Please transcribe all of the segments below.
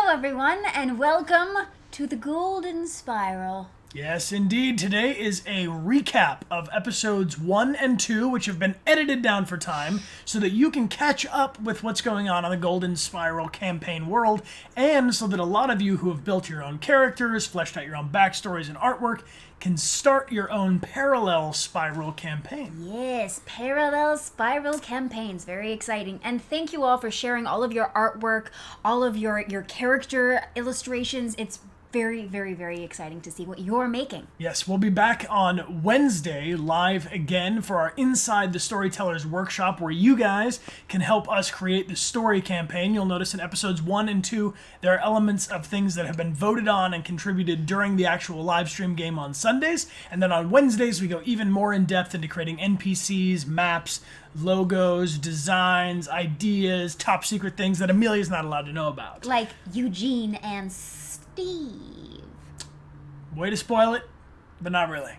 everyone, and welcome to the Golden Spiral. Yes, indeed. Today is a recap of episodes 1 and 2, which have been edited down for time, so that you can catch up with what's going on in the Golden Spiral campaign world, and so that a lot of you who have built your own characters, fleshed out your own backstories and artwork, can start your own parallel spiral campaign. Yes, parallel spiral campaigns. Very exciting. And thank you all for sharing all of your artwork, all of your character illustrations. It's very, very, very exciting to see what you're making. Yes, we'll be back on Wednesday live again for our Inside the Storyteller's Workshop, where you guys can help us create the story campaign. You'll notice in episodes 1 and 2, there are elements of things that have been voted on and contributed during the actual live stream game on Sundays. And then on Wednesdays, we go even more in depth into creating NPCs, maps, logos, designs, ideas, top secret things that Amelia's not allowed to know about. Like Eugene and Steve. Way to spoil it, but not really.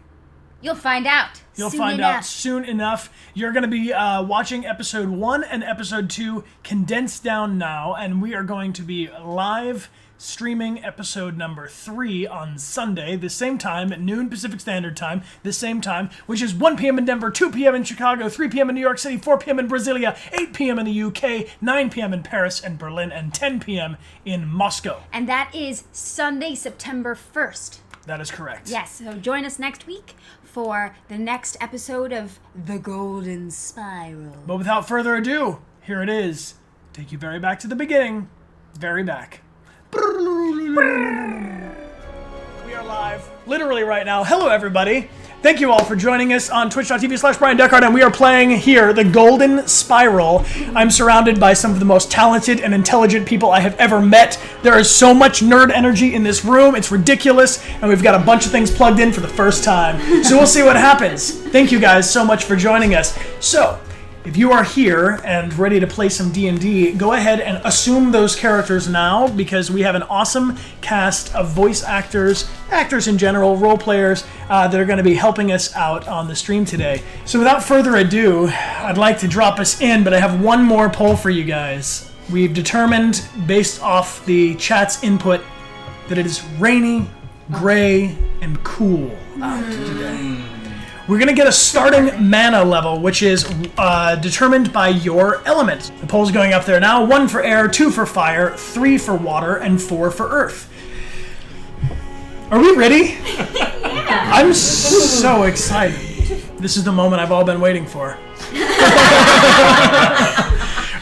You'll find out. You'll find out soon enough. You're going to be watching episode 1 and episode 2 condensed down now, and we are going to be live streaming episode number 3 on Sunday, the same time, at noon Pacific Standard Time, the same time, which is 1 p.m. in Denver, 2 p.m. in Chicago, 3 p.m. in New York City, 4 p.m. in Brasilia, 8 p.m. in the UK, 9 p.m. in Paris and Berlin, and 10 p.m. in Moscow. And that is Sunday, September 1st. That is correct. Yes, so join us next week for the next episode of The Golden Spiral. But without further ado, here it is. Take you very back to the beginning. Very back. We are live, literally right now. Hello, everybody. Thank you all for joining us on twitch.tv/Brian Dechart, and we are playing here the Golden Spiral. I'm surrounded by some of the most talented and intelligent people I have ever met. There is so much nerd energy in this room. It's ridiculous, and we've got a bunch of things plugged in for the first time. So we'll see what happens. Thank you guys so much for joining us. So, if you are here and ready to play some D&D, go ahead and assume those characters now, because we have an awesome cast of voice actors, actors in general, role players, that are going to be helping us out on the stream today. So without further ado, I'd like to drop us in, but I have one more poll for you guys. We've determined, based off the chat's input, that it is rainy, gray, and cool out today. We're going to get a starting mana level, which is determined by your element. The poll's going up there now. 1 for air, 2 for fire, 3 for water, and 4 for earth. Are we ready? Yeah. I'm so excited. This is the moment I've all been waiting for.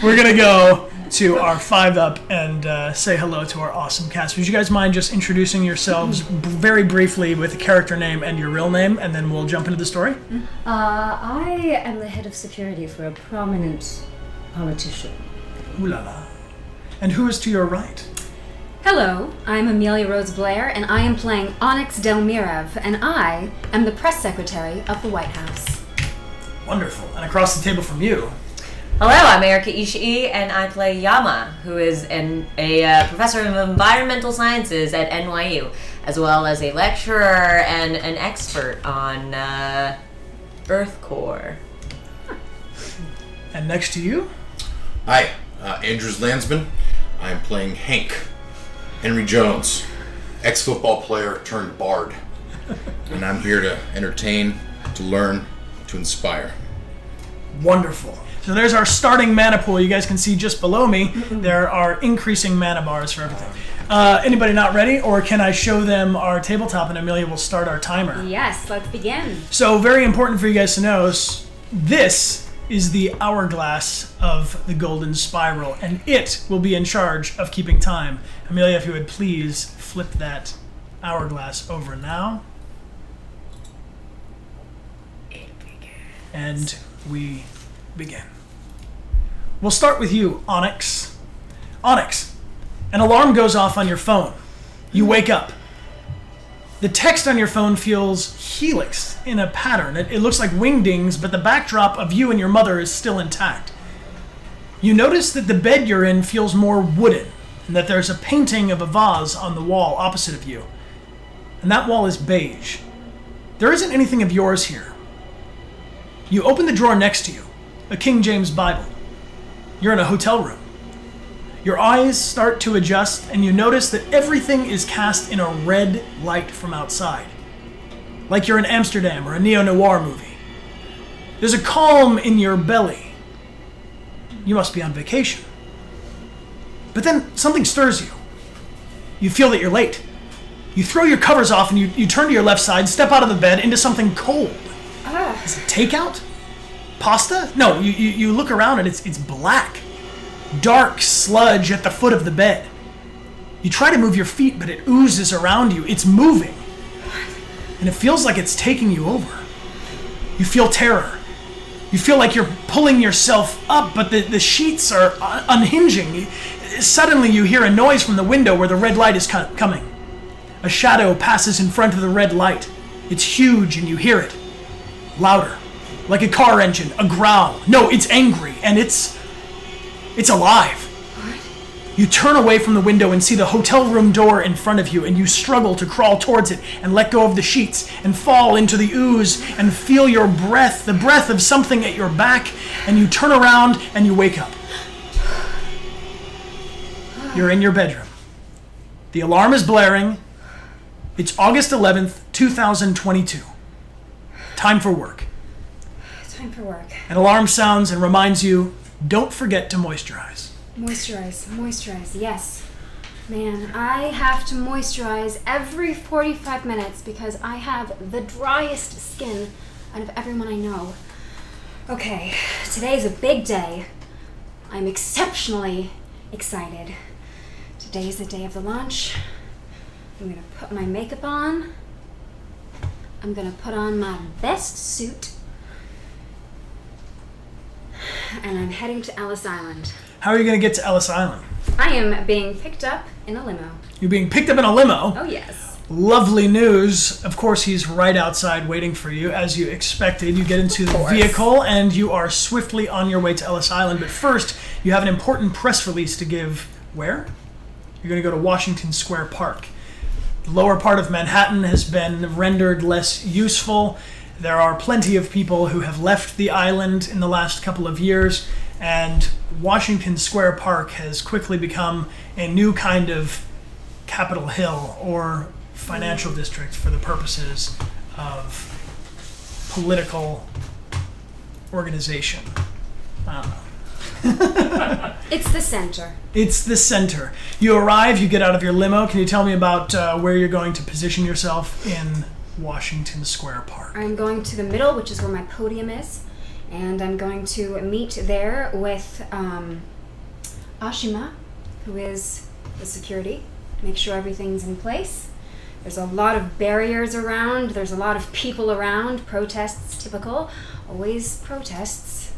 We're going to go to our 5-up and say hello to our awesome cast. Would you guys mind just introducing yourselves very briefly with a character name and your real name, and then we'll jump into the story? I am the head of security for a prominent politician. Ooh la la. And who is to your right? Hello, I'm Amelia Rose Blair, and I am playing Onyx Delmirev, and I am the press secretary of the White House. Wonderful. And across the table from you? Hello, I'm Erika Ishii, and I play Yama, who is a professor of environmental sciences at NYU, as well as a lecturer and an expert on Earth core. And next to you? Hi, Andrews Landsman. I'm playing Hank, Henry Jones, ex-football player turned bard. And I'm here to entertain, to learn, to inspire. Wonderful. So there's our starting mana pool. You guys can see just below me, there are increasing mana bars for everything. Anybody not ready? Or can I show them our tabletop and Amelia will start our timer? Yes, let's begin. So very important for you guys to know, this is the hourglass of the Golden Spiral, and it will be in charge of keeping time. Amelia, if you would please flip that hourglass over now. And we begin. We'll start with you, Onyx. Onyx, an alarm goes off on your phone. You wake up. The text on your phone feels helix in a pattern. It looks like wingdings, but the backdrop of you and your mother is still intact. You notice that the bed you're in feels more wooden, and that there's a painting of a vase on the wall opposite of you. And that wall is beige. There isn't anything of yours here. You open the drawer next to you, a King James Bible. You're in a hotel room. Your eyes start to adjust, and you notice that everything is cast in a red light from outside. Like you're in Amsterdam or a neo-noir movie. There's a calm in your belly. You must be on vacation. But then something stirs you. You feel that you're late. You throw your covers off and you turn to your left side, step out of the bed into something cold. Is it takeout? Pasta? No, you look around and it's black. Dark sludge at the foot of the bed. You try to move your feet, but it oozes around you. It's moving. And it feels like it's taking you over. You feel terror. You feel like you're pulling yourself up, but the sheets are unhinging. Suddenly you hear a noise from the window where the red light is coming. A shadow passes in front of the red light. It's huge and you hear it. Louder. Like a car engine, a growl. No, it's angry and it's alive. You turn away from the window and see the hotel room door in front of you, and you struggle to crawl towards it and let go of the sheets and fall into the ooze and feel your breath, the breath of something at your back, and you turn around and you wake up. You're in your bedroom. The alarm is blaring. It's August 11th, 2022. Time for work. Time for work. An alarm sounds and reminds you, don't forget to moisturize. Moisturize, yes. Man, I have to moisturize every 45 minutes because I have the driest skin out of everyone I know. Okay, today's a big day. I'm exceptionally excited. Today's the day of the launch. I'm gonna put my makeup on. I'm gonna put on my best suit. And I'm heading to Ellis Island. How are you going to get to Ellis Island? I am being picked up in a limo. You're being picked up in a limo? Oh, yes. Lovely news. Of course, he's right outside waiting for you, as you expected. You get into the vehicle, and you are swiftly on your way to Ellis Island. But first, you have an important press release to give. Where? You're going to go to Washington Square Park. The lower part of Manhattan has been rendered less useful. There are plenty of people who have left the island in the last couple of years, and Washington Square Park has quickly become a new kind of Capitol Hill or financial district for the purposes of political organization. I don't know. It's the center. It's the center. You arrive, you get out of your limo. Can you tell me about where you're going to position yourself in Washington Square Park? I'm going to the middle, which is where my podium is, and I'm going to meet there with Ashima, who is the security, make sure everything's in place. There's a lot of barriers around, there's a lot of people around, protests, typical, always protests.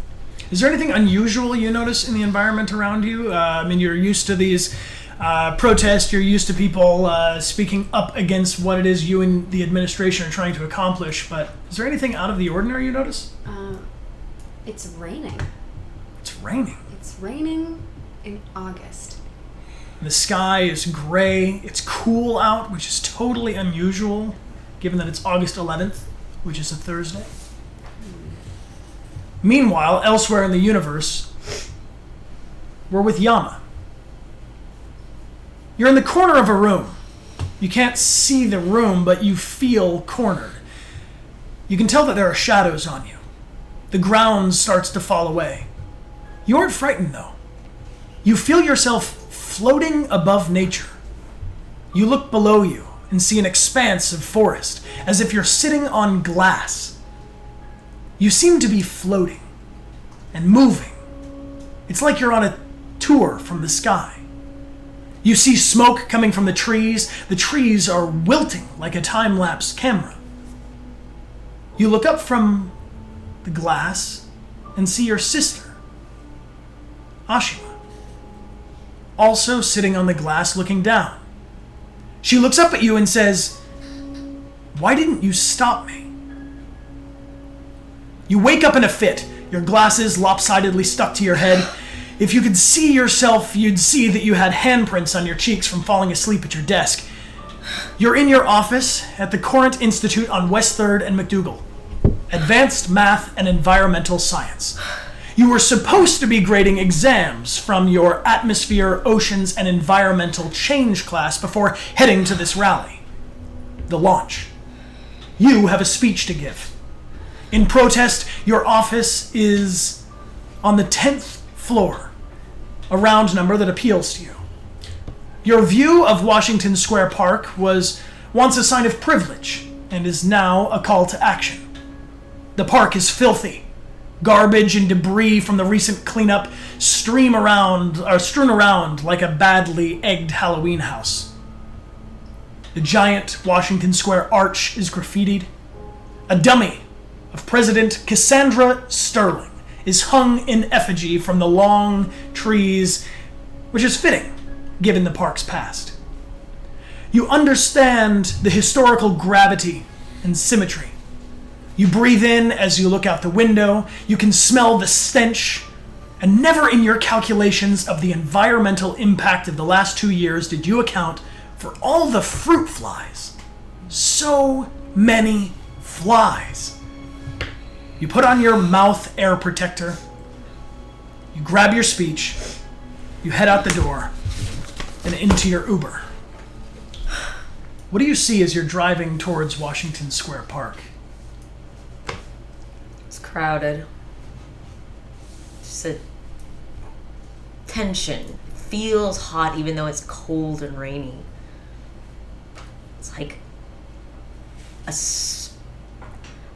Is there anything unusual you notice in the environment around you? I mean, you're used to these protests, you're used to people speaking up against what it is you and the administration are trying to accomplish, but is there anything out of the ordinary you notice? It's raining. It's raining. It's raining in August. The sky is gray, it's cool out, which is totally unusual, given that it's August 11th, which is a Thursday. Meanwhile, elsewhere in the universe, we're with Yama. You're in the corner of a room. You can't see the room, but you feel cornered. You can tell that there are shadows on you. The ground starts to fall away. You aren't frightened, though. You feel yourself floating above nature. You look below you and see an expanse of forest, as if you're sitting on glass. You seem to be floating and moving. It's like you're on a tour from the sky. You see smoke coming from the trees. The trees are wilting like a time-lapse camera. You look up from the glass and see your sister, Ashima, also sitting on the glass looking down. She looks up at you and says, "Why didn't you stop me?" You wake up in a fit, your glasses lopsidedly stuck to your head. If you could see yourself, you'd see that you had handprints on your cheeks from falling asleep at your desk. You're in your office at the Corinth Institute on West 3rd and McDougal. Advanced Math and Environmental Science. You were supposed to be grading exams from your atmosphere, oceans, and environmental change class before heading to this rally. The launch. You have a speech to give. In protest, your office is on the 10th floor, a round number that appeals to you. Your view of Washington Square Park was once a sign of privilege and is now a call to action. The park is filthy. Garbage and debris from the recent cleanup strewn around like a badly egged Halloween house. The giant Washington Square arch is graffitied. A dummy of President Cassandra Sterling is hung in effigy from the long trees, which is fitting given the park's past. You understand the historical gravity and symmetry. You breathe in as you look out the window. You can smell the stench. And never in your calculations of the environmental impact of the last 2 years did you account for all the fruit flies. So many flies. You put on your mouth air protector. You grab your speech. You head out the door and into your Uber. What do you see as you're driving towards Washington Square Park? It's crowded. Just a tension. It feels hot even though it's cold and rainy. It's like a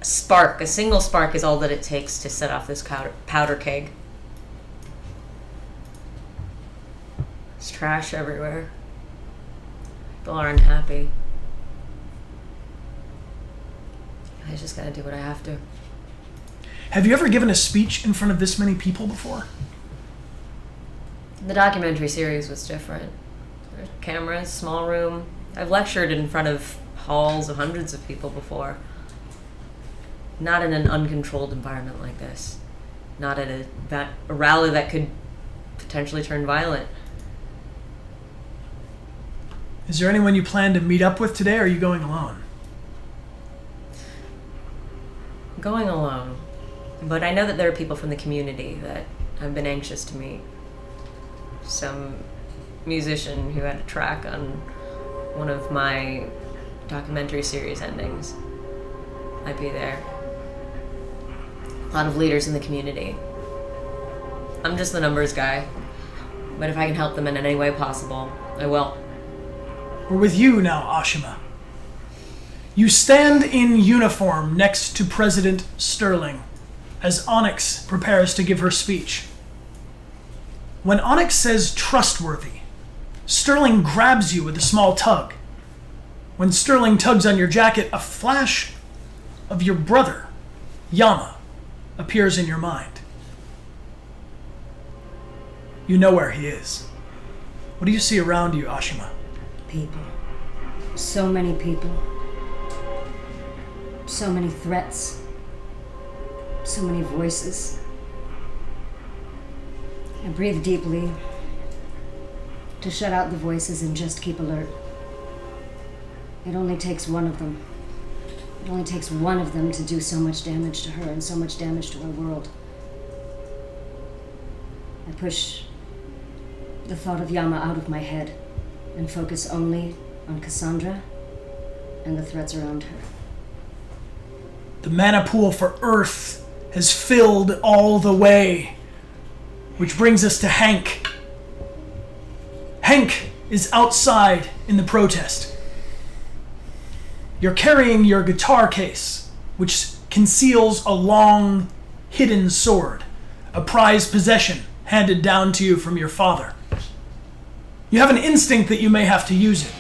spark. A single spark is all that it takes to set off this powder keg. There's trash everywhere. People are unhappy. I just gotta do what I have to. Have you ever given a speech in front of this many people before? The documentary series was different. There's cameras, small room. I've lectured in front of halls of hundreds of people before. Not in an uncontrolled environment like this. Not at a rally that could potentially turn violent. Is there anyone you plan to meet up with today, or are you going alone? Going alone. But I know that there are people from the community that I've been anxious to meet. Some musician who had a track on one of my documentary series endings might be there. A lot of leaders in the community. I'm just the numbers guy. But if I can help them in any way possible, I will. We're with you now, Ashima. You stand in uniform next to President Sterling as Onyx prepares to give her speech. When Onyx says trustworthy, Sterling grabs you with a small tug. When Sterling tugs on your jacket, a flash of your brother, Yama, appears in your mind. You know where he is. What do you see around you, Ashima? People. So many people. So many threats. So many voices. I breathe deeply to shut out the voices and just keep alert. It only takes one of them. It only takes one of them to do so much damage to her and so much damage to our world. I push the thought of Yama out of my head and focus only on Cassandra and the threats around her. The mana pool for Earth has filled all the way, which brings us to Hank. Hank is outside in the protest. You're carrying your guitar case, which conceals a long, hidden sword, a prized possession handed down to you from your father. You have an instinct that you may have to use it.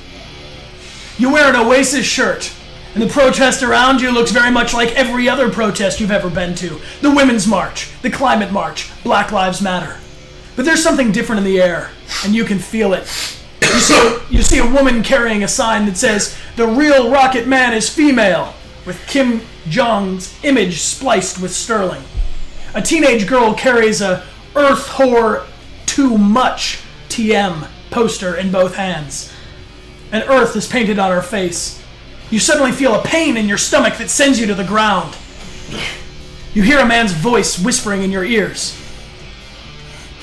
You wear an Oasis shirt, and the protest around you looks very much like every other protest you've ever been to. The Women's March, the Climate March, Black Lives Matter. But there's something different in the air, and you can feel it. You see a woman carrying a sign that says, "The real Rocket Man is female," with Kim Jong's image spliced with Sterling. A teenage girl carries a "Earth Whore Too Much" TM poster in both hands. An Earth is painted on her face. You suddenly feel a pain in your stomach that sends you to the ground. You hear a man's voice whispering in your ears.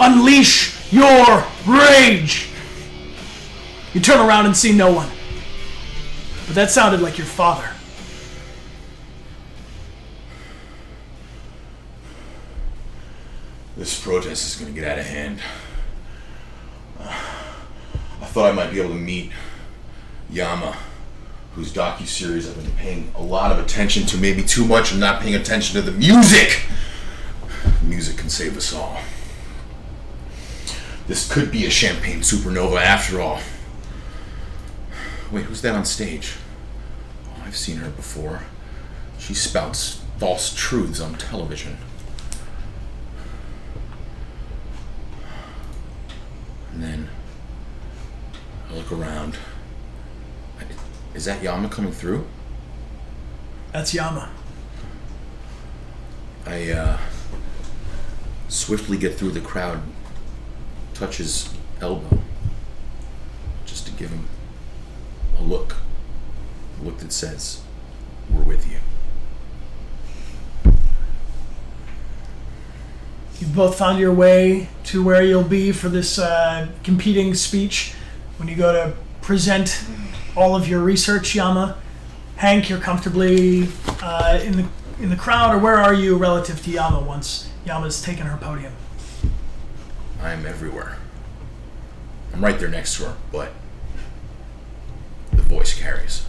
Unleash your rage! You turn around and see no one. But that sounded like your father. This protest is going to get out of hand. I thought I might be able to meet Yama, whose docuseries I've been paying a lot of attention to, maybe too much, and not paying attention to the music. Music can save us all. This could be a champagne supernova after all. Wait, who's that on stage? Oh, I've seen her before. She spouts false truths on television. And then I look around. Is that Yama coming through? That's Yama. I swiftly get through the crowd, touch his elbow, just to give him a look that says, "We're with you." You've both found your way to where you'll be for this competing speech when you go to present all of your research, Yama. Hank, you're comfortably in the crowd, or where are you relative to Yama once Yama's taken her podium? I'm everywhere. I'm right there next to her, but the voice carries.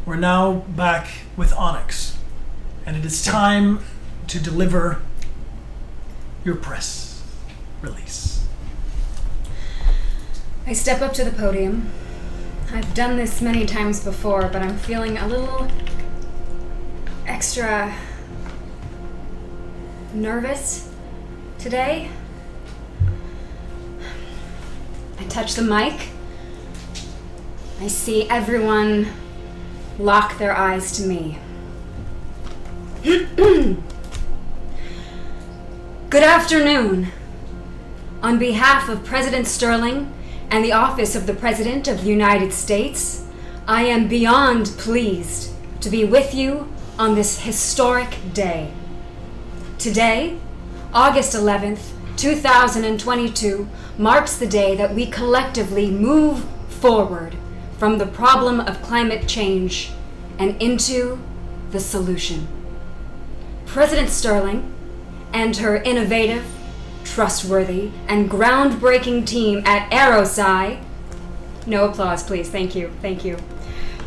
We're now back with Onyx, and it is time to deliver your press release. I step up to the podium. I've done this many times before, but I'm feeling a little extra nervous today. I touch the mic. I see everyone lock their eyes to me. Good afternoon. On behalf of President Sterling and the Office of the President of the United States, I am beyond pleased to be with you on this historic day. Today, August 11th, 2022, marks the day that we collectively move forward from the problem of climate change and into the solution. President Sterling and her innovative, trustworthy, and groundbreaking team at AeroSci, no applause please, thank you,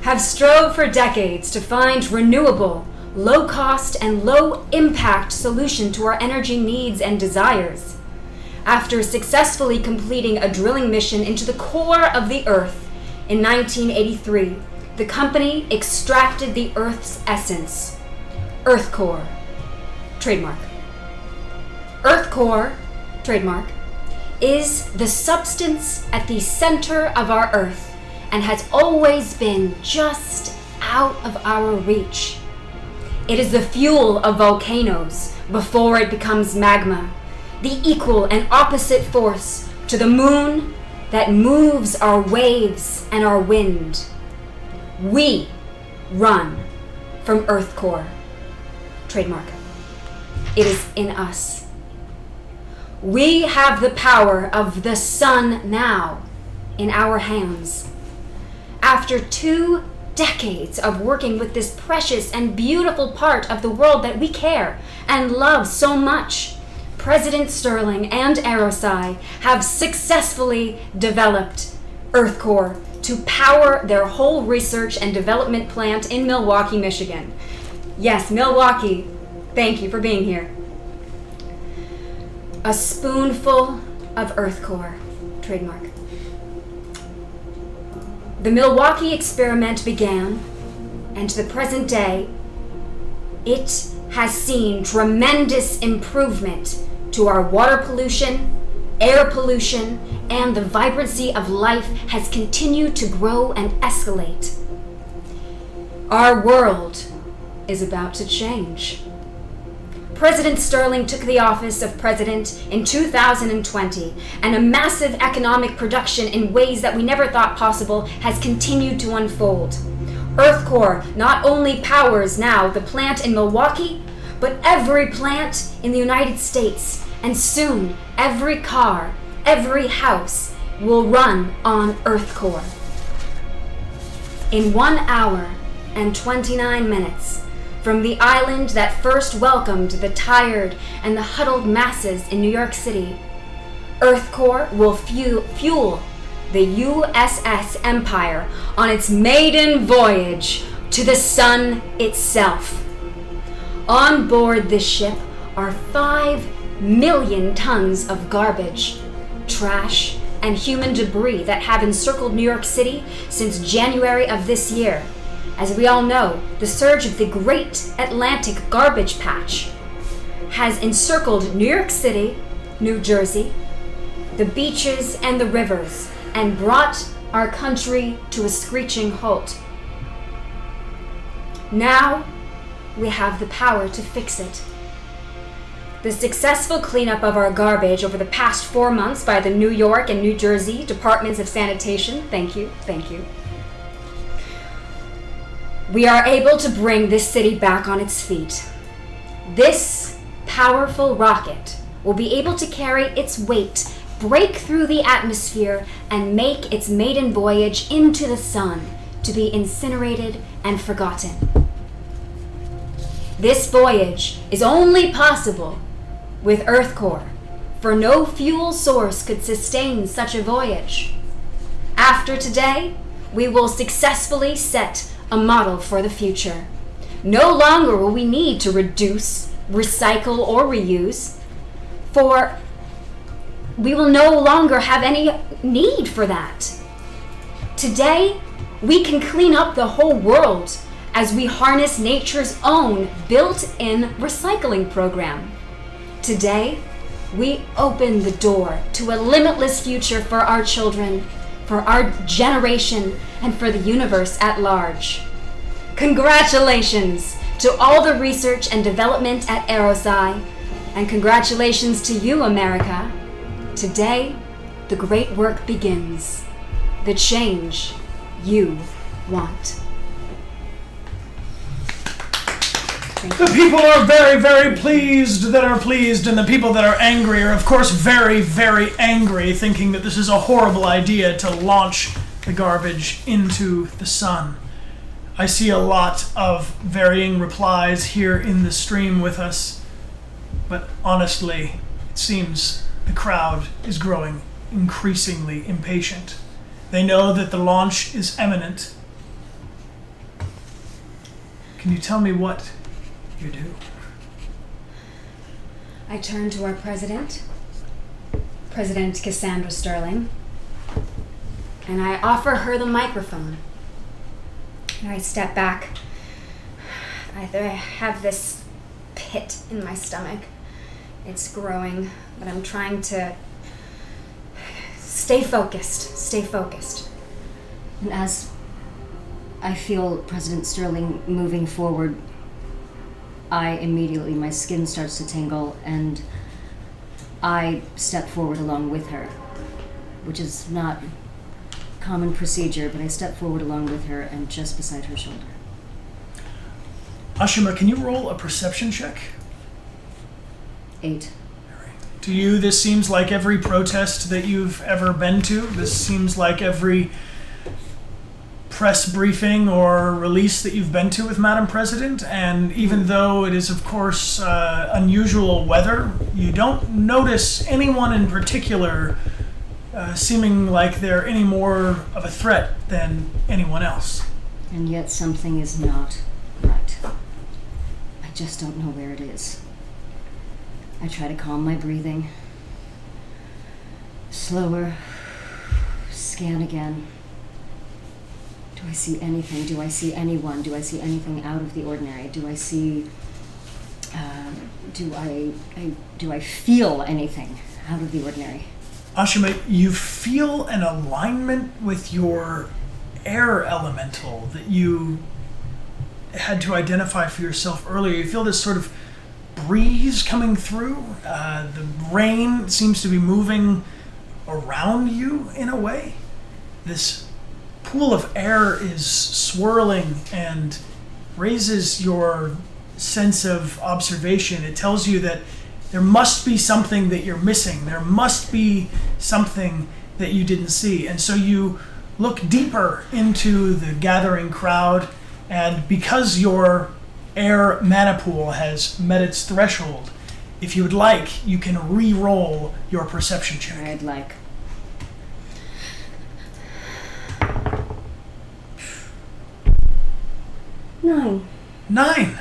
have strove for decades to find renewable, low-cost, and low-impact solution to our energy needs and desires. After successfully completing a drilling mission into the core of the Earth in 1983, the company extracted the Earth's essence. Earth core. Trademark. Earth core, trademark, is the substance at the center of our Earth and has always been just out of our reach. It is the fuel of volcanoes before it becomes magma, the equal and opposite force to the moon that moves our waves and our wind. We run from Earth core. Trademark. It is in us. We have the power of the sun now in our hands. After 2 decades of working with this precious and beautiful part of the world that we care and love so much, President Sterling and AeroSci have successfully developed Earth core to power their whole research and development plant in Milwaukee, Michigan. Yes, Milwaukee, thank you for being here. A spoonful of Earth core, trademark. The Milwaukee experiment began, and to the present day, it has seen tremendous improvement to our water pollution, air pollution, and the vibrancy of life has continued to grow and escalate. Our world is about to change. President Sterling took the office of president in 2020, and a massive economic production in ways that we never thought possible has continued to unfold. Earth core not only powers now the plant in Milwaukee, but every plant in the United States, and soon every car, every house will run on Earth core. In 1 hour and 29 minutes, from the island that first welcomed the tired and the huddled masses in New York City, Earth core will fuel the USS Empire on its maiden voyage to the sun itself. On board this ship are 5 million tons of garbage, trash, and human debris that have encircled New York City since January of this year. As we all know, the surge of the Great Atlantic Garbage Patch has encircled New York City, New Jersey, the beaches and the rivers, and brought our country to a screeching halt. Now, we have the power to fix it. The successful cleanup of our garbage over the past 4 months by the New York and New Jersey Departments of Sanitation, thank you. We are able to bring this city back on its feet. This powerful rocket will be able to carry its weight, break through the atmosphere, and make its maiden voyage into the sun to be incinerated and forgotten. This voyage is only possible with Earth core, for no fuel source could sustain such a voyage. After today, we will successfully set a model for the future. No longer will we need to reduce, recycle, or reuse, for we will no longer have any need for that. Today, we can clean up the whole world as we harness nature's own built-in recycling program. Today, we open the door to a limitless future for our children, for our generation, and for the universe at large. Congratulations to all the research and development at Aerosci, and congratulations to you, America. Today, the great work begins. The change you want. The people are very, very pleased that are pleased, and the people that are angry are, of course, very, very angry, thinking that this is a horrible idea to launch the garbage into the sun. I see a lot of varying replies here in the stream with us, but honestly, it seems the crowd is growing increasingly impatient. They know that the launch is imminent. Can you tell me what you do? I turn to our president, President Cassandra Sterling, and I offer her the microphone. And I step back. I have this pit in my stomach. It's growing, but I'm trying to stay focused. And as I feel President Sterling moving forward, my skin starts to tingle, and I step forward along with her, which is not common procedure, but I step forward along with her and just beside her shoulder. Ashima, can you roll a perception check? 8. To you, this seems like every protest that you've ever been to. This seems like every press briefing or release that you've been to with Madam President. And even though it is, of course, unusual weather, you don't notice anyone in particular seeming like they're any more of a threat than anyone else. And yet something is not right. I just don't know where it is. I try to calm my breathing. Slower. Scan again. Do I see anything? Do I see anyone? Do I see anything out of the ordinary? Do I see... do I feel anything out of the ordinary? Ashima, you feel an alignment with your air elemental that you had to identify for yourself earlier. You feel this sort of breeze coming through. The rain seems to be moving around you in a way. This pool of air is swirling and raises your sense of observation, it tells you that there must be something that you're missing. There must be something that you didn't see. And so you look deeper into the gathering crowd, and because your air mana pool has met its threshold, if you would like, you can re-roll your perception check. I'd like. Nine.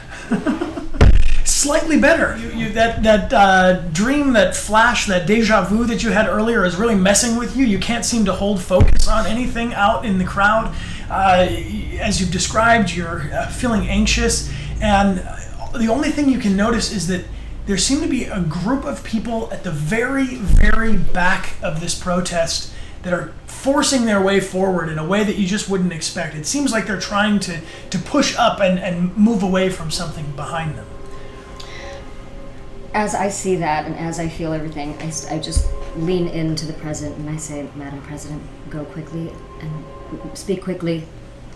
Slightly better. That dream, that flash, that deja vu that you had earlier is really messing with you. You can't seem to hold focus on anything out in the crowd. As you've described, you're feeling anxious, and the only thing you can notice is that there seem to be a group of people at the very, very back of this protest that are forcing their way forward in a way that you just wouldn't expect. It seems like they're trying to push up and move away from something behind them. As I see that and as I feel everything, I just lean into the President and I say, Madam President, go quickly and speak quickly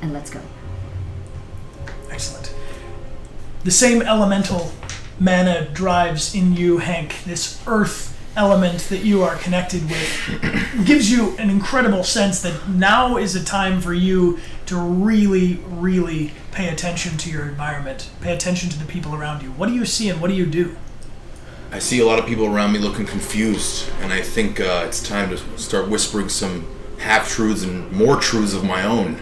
and let's go. Excellent. The same elemental mana drives in you, Hank. This earth element that you are connected with gives you an incredible sense that now is a time for you to really, really pay attention to your environment, pay attention to the people around you. What do you see and what do you do? I see a lot of people around me looking confused, and I think it's time to start whispering some half-truths and more truths of my own.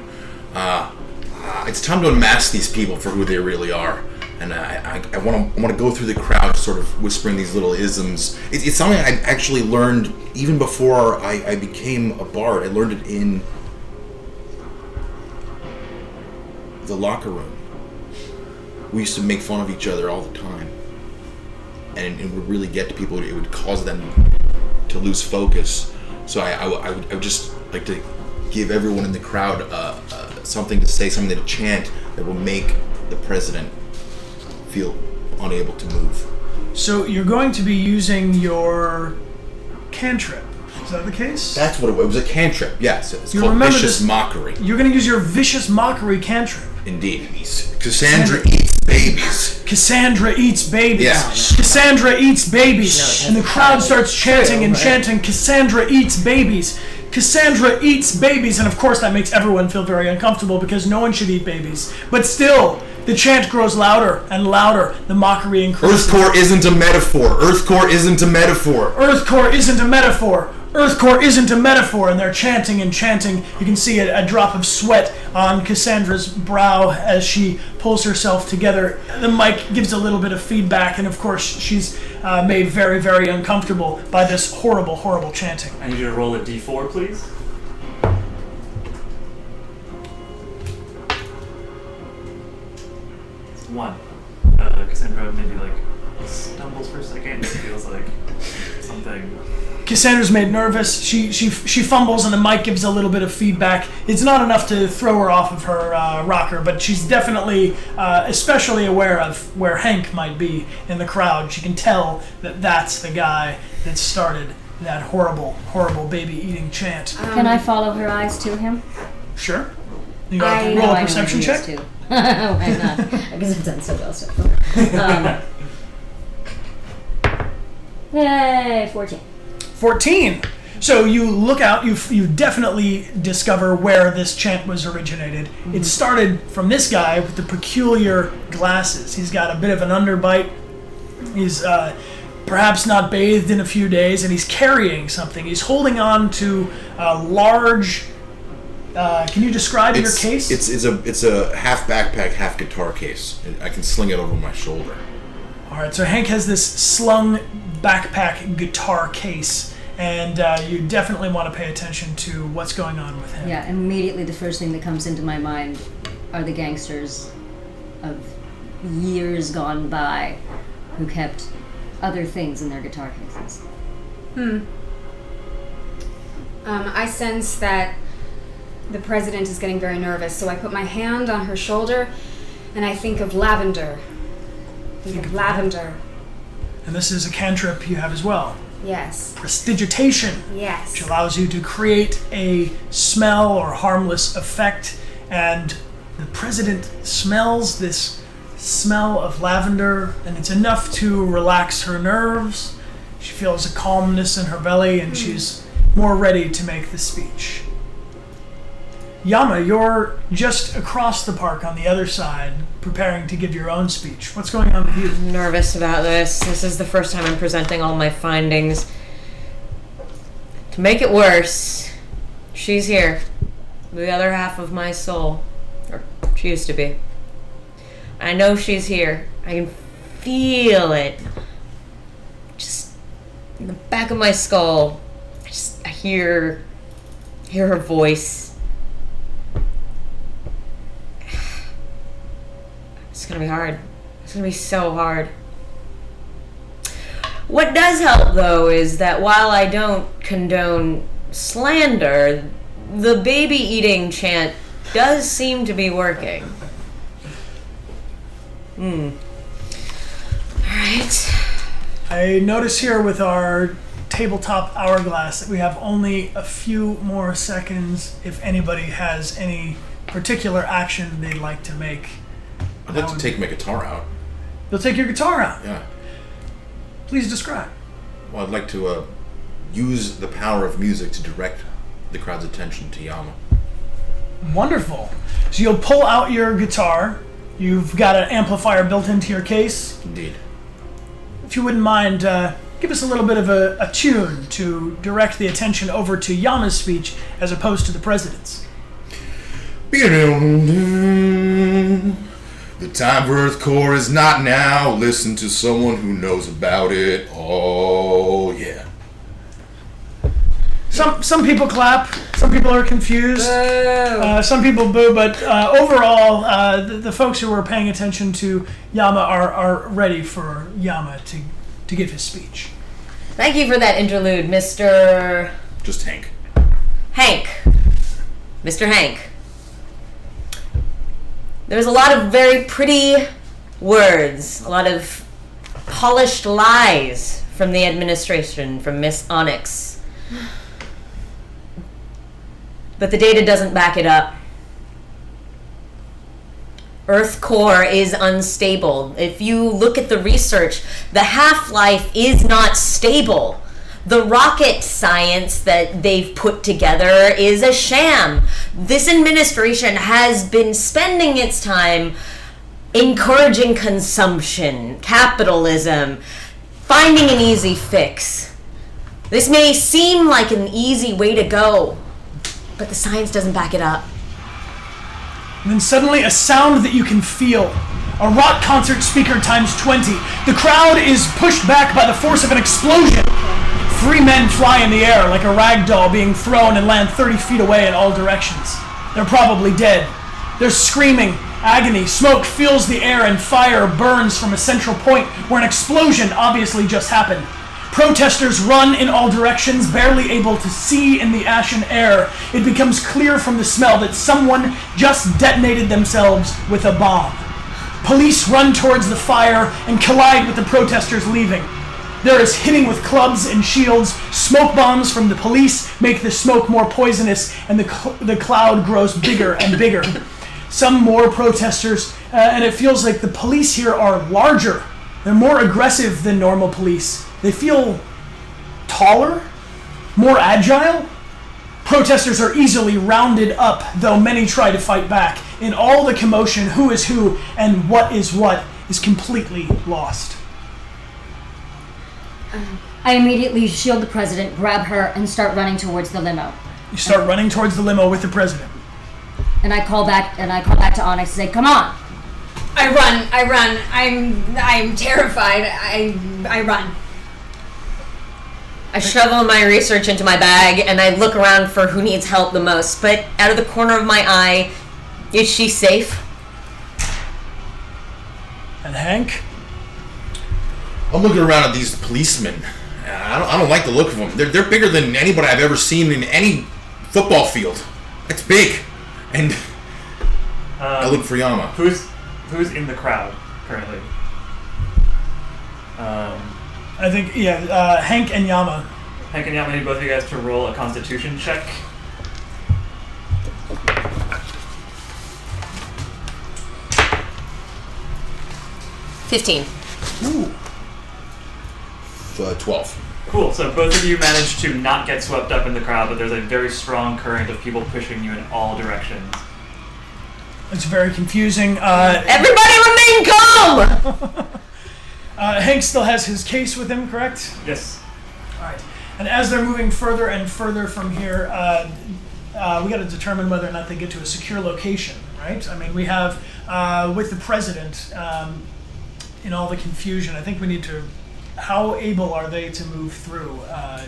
It's time to unmask these people for who they really are. And I want to go through the crowd sort of whispering these little isms. It's something I actually learned even before I became a bard. I learned it in the locker room. We used to make fun of each other all the time. And it would really get to people. It would cause them to lose focus. So I would just like to give everyone in the crowd something to say, something to chant that will make the president feel unable to move. So you're going to be using your cantrip. Is that the case? That's what it was. It was a cantrip, yes. It's You called remember Vicious this- Mockery. You're going to use your vicious mockery cantrip. Indeed. Cassandra eats babies. Cassandra eats babies. Yeah. Cassandra eats babies. No, And the crowd starts chanting and right? chanting, Cassandra eats babies. Cassandra eats babies. And of course that makes everyone feel very uncomfortable because no one should eat babies. But still, the chant grows louder and louder. The mockery increases. Earthcore isn't a metaphor. Earthcore isn't a metaphor. Earthcore isn't a metaphor. Earthcore isn't a metaphor. And they're chanting and chanting. You can see a drop of sweat on Cassandra's brow as she pulls herself together. The mic gives a little bit of feedback, and of course she's made very, very uncomfortable by this horrible, horrible chanting. I need you to roll a d4, please. It's 1. Cassandra maybe stumbles for a second. It feels like something. Cassandra's made nervous. She fumbles, and the mic gives a little bit of feedback. It's not enough to throw her off of her rocker, but she's definitely especially aware of where Hank might be in the crowd. She can tell that that's the guy that started that horrible, horrible baby-eating chant. Can I follow her eyes to him? Sure. You got to I roll know a I know perception what he check. is too. Why not? I guess I've done so well so far. Yay, 14. 14. So you look out, you definitely discover where this chant was originated. Mm-hmm. It started from this guy with the peculiar glasses. He's got a bit of an underbite. He's perhaps not bathed in a few days, and he's carrying something. He's holding on to a large... can you describe your case? It's a half backpack, half guitar case. I can sling it over my shoulder. All right, so Hank has this slung backpack guitar case, and you definitely want to pay attention to what's going on with him. Yeah, immediately the first thing that comes into my mind are the gangsters of years gone by who kept other things in their guitar cases. I sense that the president is getting very nervous, so I put my hand on her shoulder and I think of lavender. Think of lavender. And this is a cantrip you have as well. Yes. Prestidigitation, Yes. which allows you to create a smell or harmless effect. And the president smells this smell of lavender, and it's enough to relax her nerves. She feels a calmness in her belly, and she's more ready to make the speech. Yama, you're just across the park on the other side, preparing to give your own speech. What's going on with you? I'm nervous about this. This is the first time I'm presenting all my findings. To make it worse, she's here. The other half of my soul. Or she used to be. I know she's here. I can feel it. Just in the back of my skull. I hear her voice. It's gonna be hard. It's gonna be so hard. What does help, though, is that while I don't condone slander, the baby eating chant does seem to be working. Alright. I notice here with our tabletop hourglass that we have only a few more seconds if anybody has any particular action they'd like to make. I'd like to take my guitar out. You'll take your guitar out. Yeah. Please describe. Well, I'd like to use the power of music to direct the crowd's attention to Yama. Wonderful. So you'll pull out your guitar. You've got an amplifier built into your case. Indeed. If you wouldn't mind, give us a little bit of a tune to direct the attention over to Yama's speech as opposed to the president's. The time for Earthcore is not now. Listen to someone who knows about it. Oh, yeah. Some people clap. Some people are confused. Some people boo. But overall, the folks who are paying attention to Yama are ready for Yama to give his speech. Thank you for that interlude, Mr. Just Hank. Hank. Mr. Hank. There's a lot of very pretty words, a lot of polished lies from the administration, from Miss Onyx. But the data doesn't back it up. Earth core is unstable. If you look at the research, the half-life is not stable. The rocket science that they've put together is a sham. This administration has been spending its time encouraging consumption, capitalism, finding an easy fix. This may seem like an easy way to go, but the science doesn't back it up. And then suddenly a sound that you can feel. A rock concert speaker times 20. The crowd is pushed back by the force of an explosion. 3 men fly in the air like a rag doll being thrown and land 30 feet away in all directions. They're probably dead. They're screaming, agony, smoke fills the air and fire burns from a central point where an explosion obviously just happened. Protesters run in all directions, barely able to see in the ashen air. It becomes clear from the smell that someone just detonated themselves with a bomb. Police run towards the fire and collide with the protesters leaving. There is hitting with clubs and shields. Smoke bombs from the police make the smoke more poisonous, and the cloud grows bigger and bigger. Some more protesters, and it feels like the police here are larger. They're more aggressive than normal police. They feel taller, more agile. Protesters are easily rounded up, though many try to fight back. In all the commotion, who is who and what is completely lost. I immediately shield the president, grab her, and start running towards the limo. You start running towards the limo with the president. And I call back to Onyx and say, "Come on!" I run. I'm terrified. I run. I shovel my research into my bag and I look around for who needs help the most, but out of the corner of my eye, is she safe? And Hank? I'm looking around at these policemen. I don't like the look of them. They're bigger than anybody I've ever seen in any football field. It's big. And I look for Yama. Who's in the crowd currently? I think, Hank and Yama. Hank and Yama need both of you guys to roll a constitution check. 15. Ooh. 12. Cool. So both of you managed to not get swept up in the crowd, but there's a very strong current of people pushing you in all directions. It's very confusing. Everybody remain calm! Hank still has his case with him, correct? Yes. All right. And as they're moving further and further from here, we got to determine whether or not they get to a secure location, right? I mean, we have, with the president, in all the confusion, I think we need to, how able are they to move through? I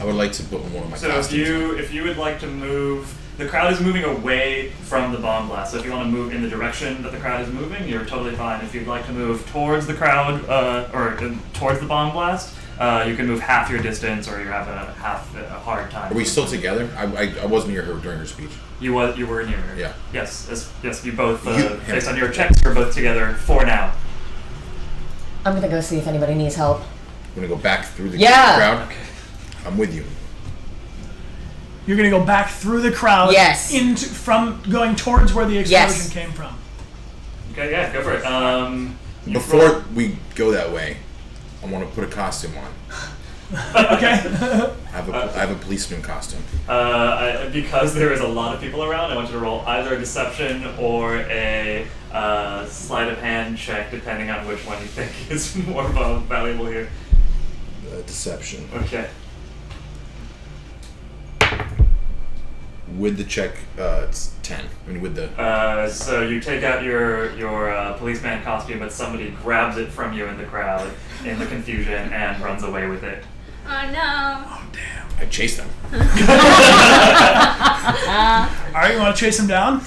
would like to put one of my So costumes if you would like to move, the crowd is moving away from the bomb blast. So if you want to move in the direction that the crowd is moving, you're totally fine. If you'd like to move towards the crowd towards the bomb blast, you can move half your distance, or you have a hard time. Are we still together? I wasn't near her during her speech. You were near her. Yeah. Yes. You both, based on your checks, you're both together for now. I'm gonna go see if anybody needs help. I'm gonna go back through the Yeah. crowd. Okay. I'm with you. You're going to go back through the crowd Yes. from going towards where the explosion Yes. came from. Okay, yeah, go for it. Before we go that way, I want to put a costume on. Okay. I have a policeman costume. Because there is a lot of people around, I want you to roll either a deception or a sleight of hand check, depending on which one you think is more valuable here. Deception. Okay. With the check, it's 10. I mean, with the... So you take out your policeman costume, but somebody grabs it from you in the crowd in the confusion and runs away with it. Oh no. Oh, damn. I chased them. All right, you want to chase him down?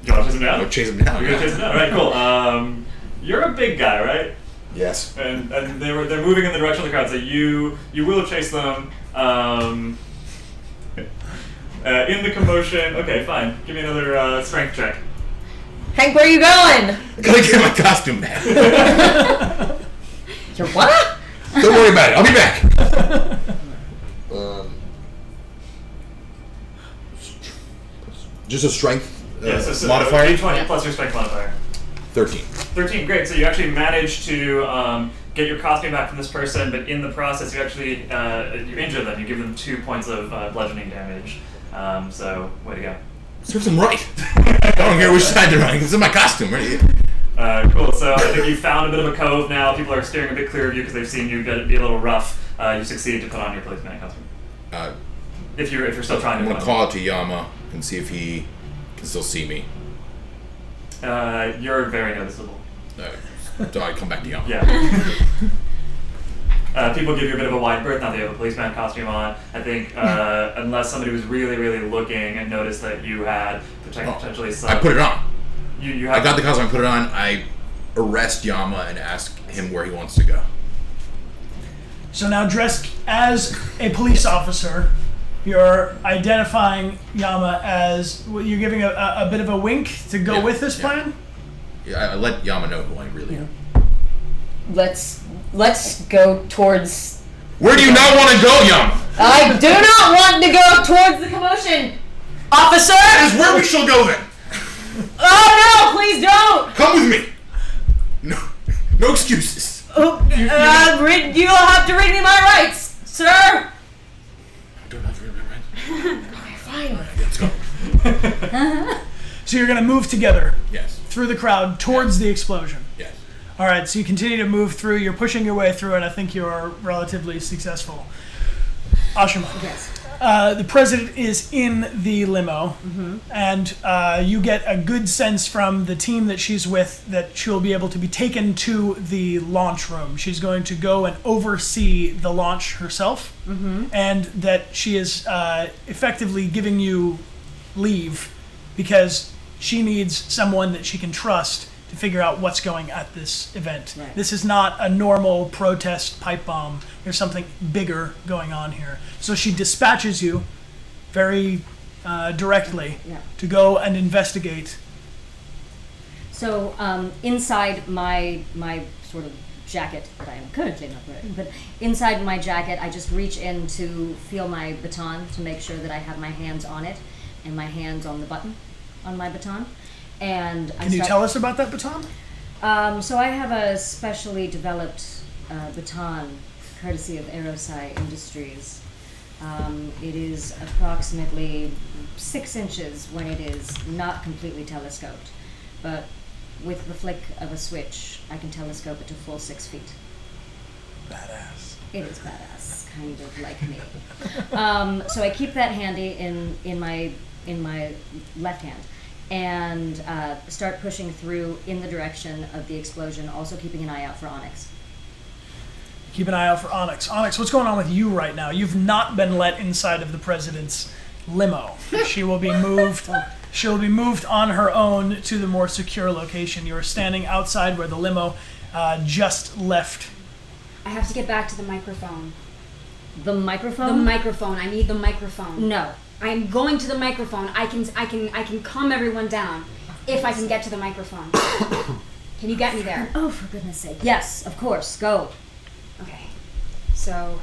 You want to chase him down? I'll chase them down. You're gonna chase him down. All right, cool. You're a big guy, right? Yes. And they're moving in the direction of the crowd, so you will chase them. In the commotion. Okay, fine. Give me another strength check. Hank, where are you going? I gotta get my costume back. You're what? Don't worry about it. I'll be back. Just a strength So modifier? D20 plus your strength modifier. 13. 13, great. So you actually managed to get your costume back from this person, but in the process you actually you injure them. You give them 2 points of bludgeoning damage. So, way to go. Serves them right. I don't care which side they're on. This is my costume, right? Cool. So I think you found a bit of a cove now. People are steering a bit clear of you because they've seen you be a little rough. You succeed to put on your policeman costume. If you're still trying I'm to gonna call it to Yama and see if he can still see me. You're very noticeable. So I come back to Yama. Yeah. People give you a bit of a wide berth now that you have a policeman costume on. I think unless somebody was really, really looking and noticed that you had potentially some... I put it on. You have I got the costume, I put it on, I arrest Yama and ask him where he wants to go. So now dressed as a police officer, you're identifying Yama as, you're giving a bit of a wink to go with this plan? Yeah, I let Yama know who I really am. Let's go towards... Where do you not want to go, Yama? I do not want to go towards the commotion! Officer! That is where we shall go then. Oh no, please don't! Come with me. No excuses. You'll have to read me my rights, sir! I don't have to remember. Okay, fine. Let's go. So you're going to move together Yes. through the crowd towards the explosion. Yes. All right, so you continue to move through. You're pushing your way through, and I think you're relatively successful. Ashima. Yes. The president is in the limo, and you get a good sense from the team that she's with that she'll be able to be taken to the launch room. She's going to go and oversee the launch herself, and that she is effectively giving you leave because she needs someone that she can trust to figure out what's going at this event. Right. This is not a normal protest pipe bomb. There's something bigger going on here. So she dispatches you very directly to go and investigate. So inside my sort of jacket that I am currently not wearing, but inside my jacket, I just reach in to feel my baton to make sure that I have my hands on it and my hands on the button on my baton. And Can you tell us about that baton? So I have a specially developed baton, courtesy of Aerosci Industries. It is approximately 6 inches when it is not completely telescoped, but with the flick of a switch, I can telescope it to full 6 feet. Badass. It is badass, kind of like me. So I keep that handy in my left hand, and start pushing through in the direction of the explosion, also keeping an eye out for Onyx. Keep an eye out for Onyx. Onyx, what's going on with you right now? You've not been let inside of the president's limo. She will be moved. She'll be moved on her own to the more secure location. You are standing outside where the limo just left. I have to get back to the microphone. The microphone? The microphone. I need the microphone. No. I'm going to the microphone. I can calm everyone down if I can get to the microphone. Can you get me there? Oh, for goodness sake. Yes, of course. Go. Okay. So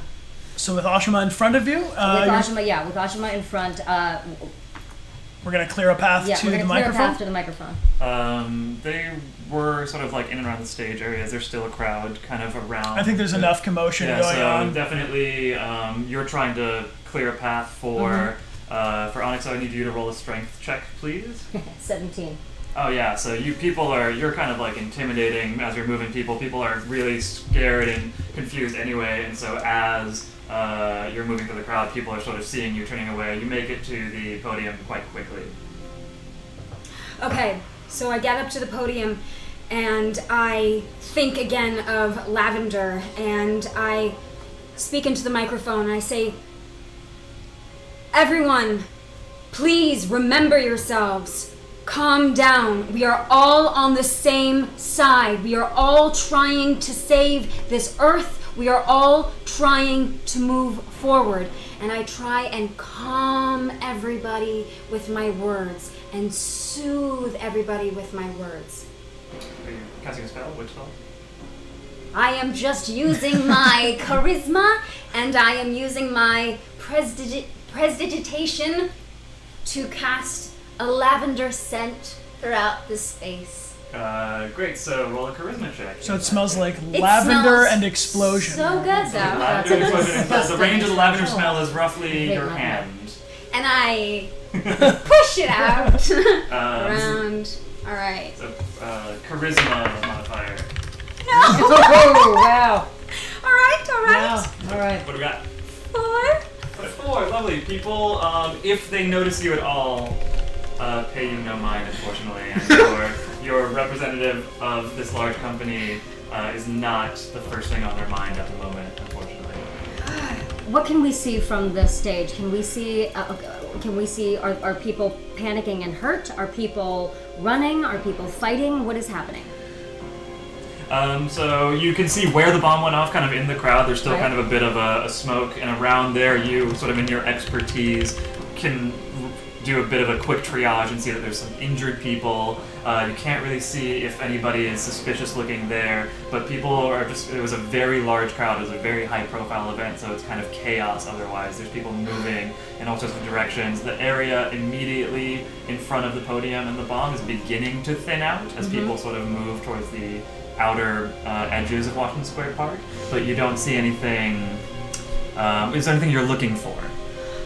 with Ashima in front of you, with Ashima in front, we're going to clear a path to we're the gonna clear a microphone. path to the microphone. They were sort of like in and around the stage areas. There's still a crowd kind of around. I think there's enough commotion going on. Definitely, you're trying to clear a path for Onyx. So I need you to roll a strength check, please. 17. Oh yeah, so you're kind of like intimidating as you're moving people. People are really scared and confused anyway, and so as you're moving through the crowd, people are sort of seeing you turning away. You make it to the podium quite quickly. okay, so I get up to the podium and I think again of Lavender and I speak into the microphone and I say, "Everyone, please remember yourselves. Calm down. We are all on the same side. We are all trying to save this earth. We are all trying to move forward." And I try and calm everybody with my words and soothe everybody with my words. Are you casting a spell? Which spell? I am just using my charisma and I am using my prestidigitation to cast a lavender scent throughout the space. Great, so roll a charisma check. So it smells like It lavender smells and explosion. So good though. Lavender explosion. The range of the lavender smell is roughly your hand. And I push it out around. All right. So, charisma modifier. Oh, wow. All right. Wow. All right. What do we got? 4. 4, lovely. People, if they notice you at all, pay you no mind, unfortunately. And your representative of this large company is not the first thing on their mind at the moment, unfortunately. What can we see from the stage? Can we see? Are people panicking and hurt? Are people running? Are people fighting? What is happening? So you can see where the bomb went off, kind of in the crowd. There's still Right. kind of a bit of a smoke, and around there, you sort of in your expertise can do a bit of a quick triage and see that there's some injured people. You can't really see if anybody is suspicious looking there, but people are just, it was a very large crowd, it was a very high profile event, so it's kind of chaos otherwise. There's people moving in all sorts of directions. The area immediately in front of the podium and the bomb is beginning to thin out as people sort of move towards the outer edges of Washington Square Park, but you don't see anything. Is there anything you're looking for?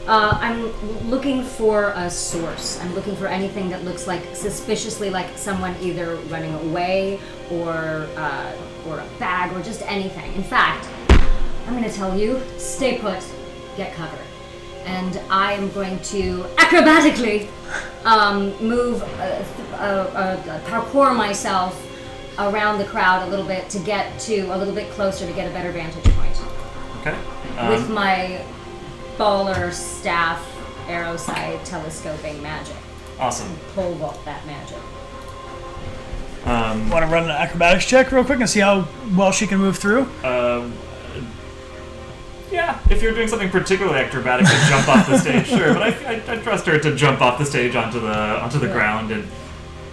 I'm looking for a source. I'm looking for anything that looks like suspiciously like someone either running away or a bag or just anything. In fact, I'm going to tell you, stay put, get cover. And I am going to acrobatically parkour myself around the crowd a little bit to get to a little bit closer to get a better vantage point. Okay. With my baller staff arrow side telescoping magic. Awesome. Pole vault that magic. Want to run an acrobatics check real quick and see how well she can move through? Yeah, if you're doing something particularly acrobatic to jump off the stage, sure. But I trust her to jump off the stage onto the ground and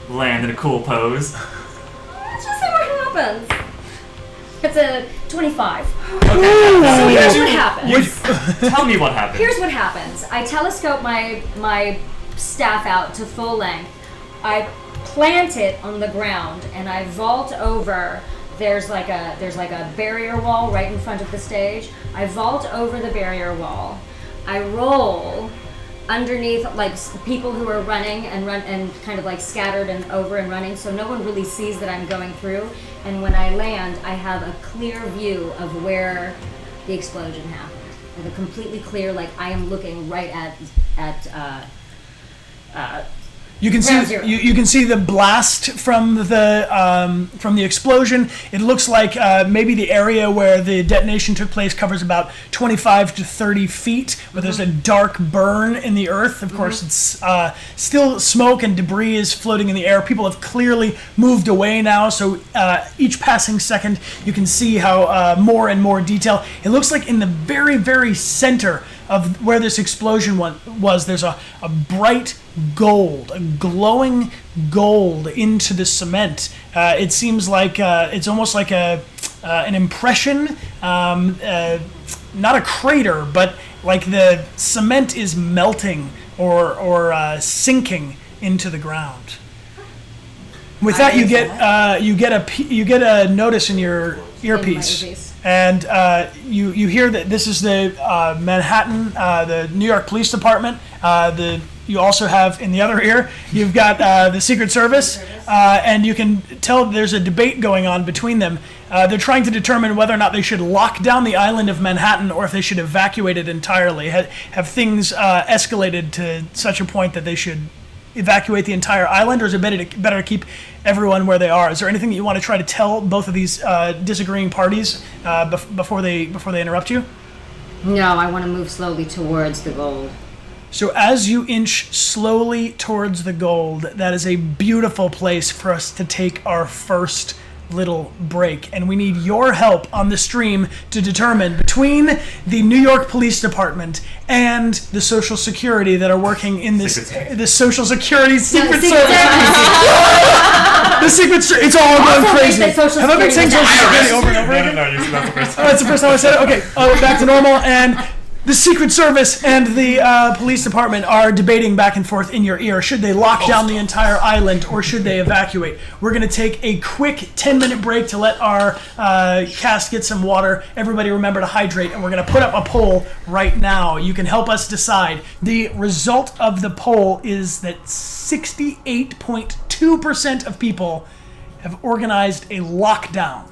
land in a cool pose. Let's just see what happens. It's a 25. Okay. So here's what happens. Tell me what happened. Here's what happens. I telescope my staff out to full length. I plant it on the ground, and I vault over. There's like a barrier wall right in front of the stage. I vault over the barrier wall. I roll underneath like people who are running and kind of like scattered and over and running, so no one really sees that I'm going through. And when I land, I have a clear view of where the explosion happened. Like a completely clear, like I am looking right at You can Ground see zero. you can see the blast from the explosion. It looks like maybe the area where the detonation took place covers about 25 to 30 feet, where there's a dark burn in the earth. Of course, it's still smoke and debris is floating in the air. People have clearly moved away now, so each passing second you can see how more and more detail. It looks like in the very, very center of where this explosion was, there's a bright gold, a glowing gold into the cement. It seems like it's almost like an impression, not a crater, but like the cement is melting or sinking into the ground. With that, you get a notice in your earpiece. earpiece. And you hear that this is the Manhattan, the New York Police Department. You also have in the other ear, you've got the Secret Service, and you can tell there's a debate going on between them. They're trying to determine whether or not they should lock down the island of Manhattan or if they should evacuate it entirely. Have things escalated to such a point that they should evacuate the entire island, or is it better to keep everyone where they are? Is there anything that you want to try to tell both of these disagreeing parties before they interrupt you? No, I want to move slowly towards the gold. So as you inch slowly towards the gold, that is a beautiful place for us to take our first little break, and we need your help on the stream to determine between the New York Police Department and the Social Security that are working in this the Social Security Secret Service. The Secret Service. It's all going crazy. Have I been saying Social Security over and over again? No, that's the first Oh, that's the first time I said it? Okay, back to normal. And the Secret Service and the police department are debating back and forth in your ear. Should they lock down the entire island or should they evacuate? We're going to take a quick 10-minute break to let our cast get some water. Everybody remember to hydrate, and we're going to put up a poll right now. You can help us decide. The result of the poll is that 68.2% of people have organized a lockdown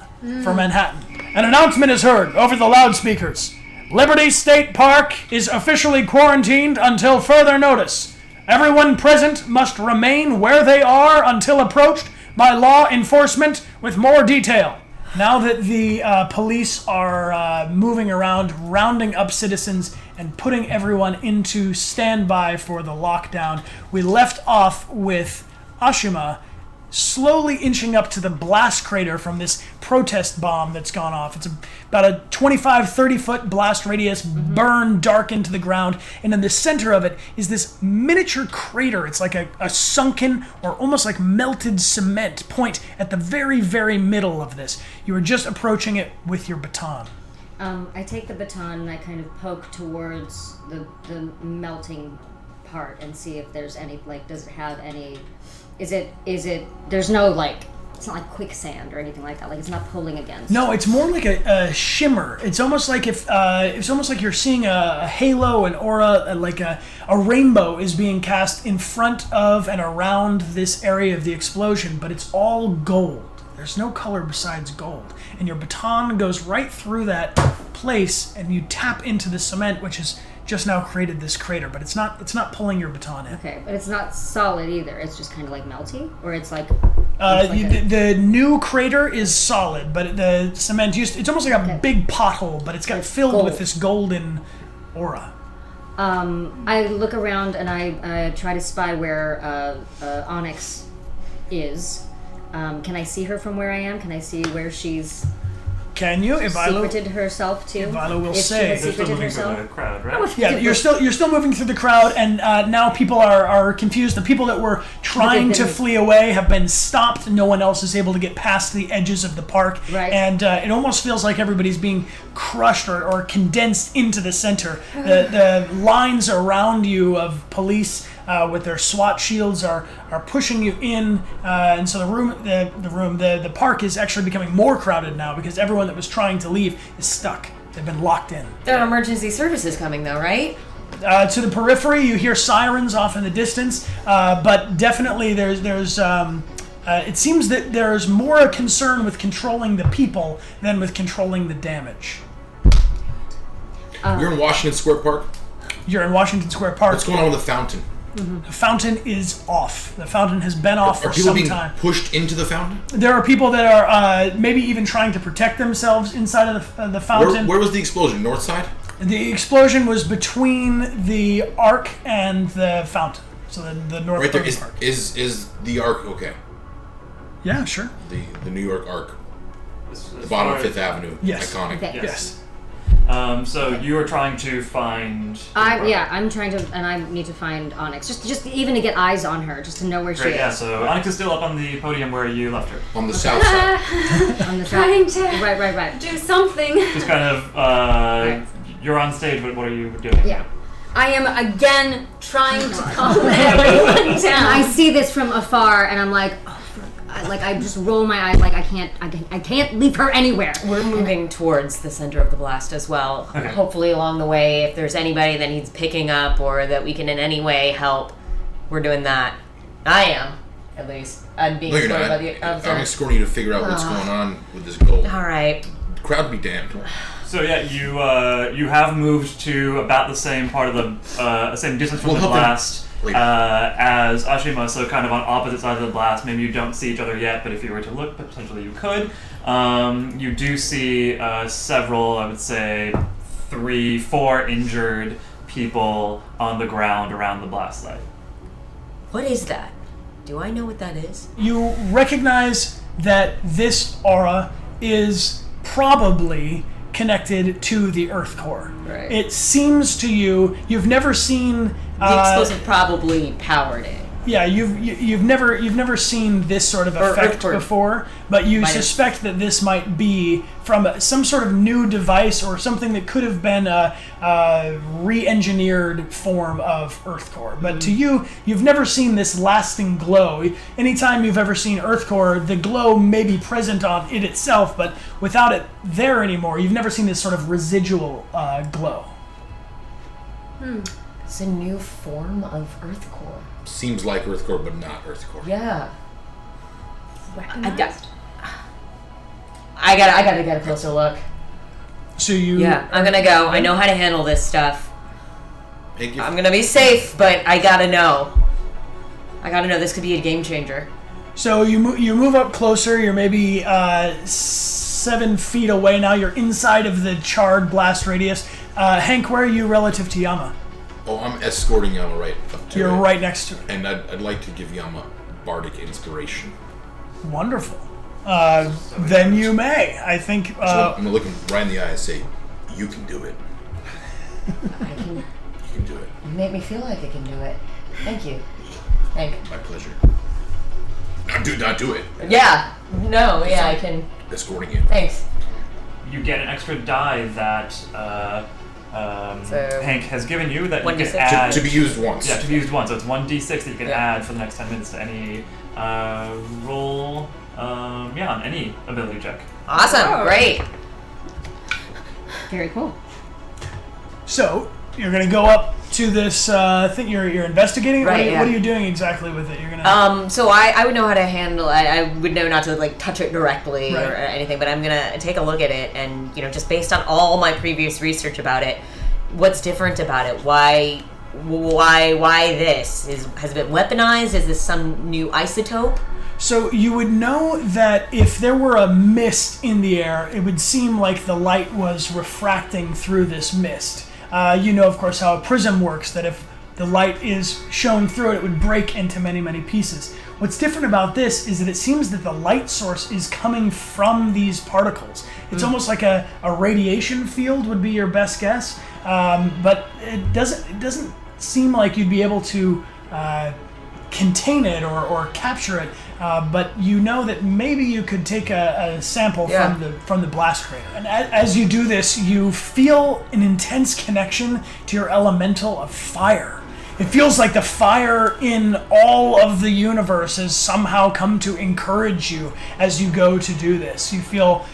for Manhattan. An announcement is heard over the loudspeakers. Liberty State Park is officially quarantined until further notice. Everyone present must remain where they are until approached by law enforcement with more detail. Now that the police are moving around, rounding up citizens, and putting everyone into standby for the lockdown, we left off with Ashima slowly inching up to the blast crater from this protest bomb that's gone off. It's about a 25, 30-foot blast radius, burned dark into the ground, and in the center of it is this miniature crater. It's like a sunken or almost like melted cement point at the very, very middle of this. You are just approaching it with your baton. I take the baton and I kind of poke towards the melting part and see if there's any, like, does it have any... Is it, there's no, like, it's not like quicksand or anything like that, like it's not pulling against. No, it's more like a shimmer. It's almost like it's almost like you're seeing a halo, an aura, like a rainbow is being cast in front of and around this area of the explosion, but it's all gold. There's no color besides gold. And your baton goes right through that place and you tap into the cement, which has just now created this crater, but it's not pulling your baton in. Okay, but it's not solid either. It's just kind of like melty, or it's like. The new crater is solid, but the cement it's almost like a big pothole, but it's got filled gold. with this golden aura. I look around and I try to spy where Onyx is. Can I see her from where I am? Can I see where she's Can you? secreted herself to? Ivalo will If she say. has They're still secreted moving through herself? the crowd, right? Yeah, you're still moving through the crowd, and now people are confused. The people that were trying to flee away have been stopped. No one else is able to get past the edges of the park, Right. and it almost feels like everybody's being crushed or condensed into the center. The lines around you of police with their SWAT shields are pushing you in, and so the park is actually becoming more crowded now because everyone that was trying to leave is stuck. They've been locked in. There are emergency services coming, though, right? To the periphery, you hear sirens off in the distance, but definitely there's it seems that there's more a concern with controlling the people than with controlling the damage. You're in Washington Square Park. You're in Washington Square Park. What's going on with the fountain? The fountain is off. The fountain has been off Are for people some being time. pushed into the fountain? There are people that are maybe even trying to protect themselves inside of the fountain. Where was the explosion? North side? The explosion was between the Ark and the fountain. So the north Right there. part of the park. Is the Ark okay? Yeah, sure. The New York Ark. As The bottom far of as- Fifth Avenue. Yes. Iconic. Okay. Yes. So you are trying to find. I'm trying to, and I need to find Onyx, just even to get eyes on her, just to know where she Great, is. yeah, so Onyx is still up on the podium where you left her. On the south side. On the Trying to right. do something. Just kind of, you're on stage, but what are you doing? Yeah. I am again trying to calm everyone down. I see this from afar, and I'm like, oh, I just roll my eyes, like I can't leave her anywhere. We're moving towards the center of the blast as well. Okay. Hopefully along the way, if there's anybody that needs picking up or that we can in any way help, we're doing that. I am, at least. I'm being No, you're escorted not. by the... I'm escorting you to figure out what's going on with this goal. All right. Crowd be damned. So yeah, you have moved to about the same part of the same distance from We'll the help them blast later. as Ashima. So kind of on opposite sides of the blast. Maybe you don't see each other yet, but if you were to look, potentially you could. You do see several, I would say, 3-4 injured people on the ground around the blast site. What is that? Do I know what that is? You recognize that this aura is probably connected to the Earth core. Right. It seems to you've never seen. The explosive probably powered it. Yeah, you've never seen this sort of Or effect Earth core. before, but you Might have. suspect that this might be from some sort of new device or something that could have been a re-engineered form of Earth core. But to you've never seen this lasting glow. Anytime you've ever seen Earth core, the glow may be present on it itself, but without it there anymore, you've never seen this sort of residual glow. It's a new form of Earth core. Seems like Earth core, but not Earth core. Yeah. I gotta get a closer look. So you Yeah, I'm gonna go. I know how to handle this stuff. Hey, give- I'm gonna be safe, but I gotta know. This could be a game changer. So you move up closer. You're maybe 7 feet away now. You're inside of the charred blast radius. Hank, where are you relative to Yama? Oh, I'm escorting Yama right up to You're it. right next to it. And I'd like to give Yama bardic inspiration. Wonderful. Then you may. I think. So I'm gonna look him right in the eye and say, "You can do it. I can. You can do it." You make me feel like I can do it. Thank you. Hank. My pleasure. Not do it. Yeah. No. Yeah, I can. Escorting you. Thanks. You get an extra die that So- Hank has given you that you 1d6. can add To be used once. Yeah, to be used once. So it's 1d6 that you can Yeah. add for the next 10 minutes to any roll. On any ability check. Awesome. Great. Very cool. So you're gonna go up to this thing. You're investigating it. Right, What are yeah. you doing exactly with it? You're gonna. So I would know how to handle it. I would know not to like touch it directly Right. or anything, but I'm gonna take a look at it and just based on all my previous research about it, what's different about it? Why this? Has it been weaponized? Is this some new isotope? So you would know that if there were a mist in the air, it would seem like the light was refracting through this mist. You know, of course, how a prism works, that if the light is shone through it, it would break into many, many pieces. What's different about this is that it seems that the light source is coming from these particles. It's almost like a radiation field would be your best guess, but it doesn't seem like you'd be able to contain it or capture it. But you know that maybe you could take a sample Yeah. from the blast crater. And as you do this, you feel an intense connection to your elemental of fire. It feels like the fire in all of the universe has somehow come to encourage you as you go to do this. You feel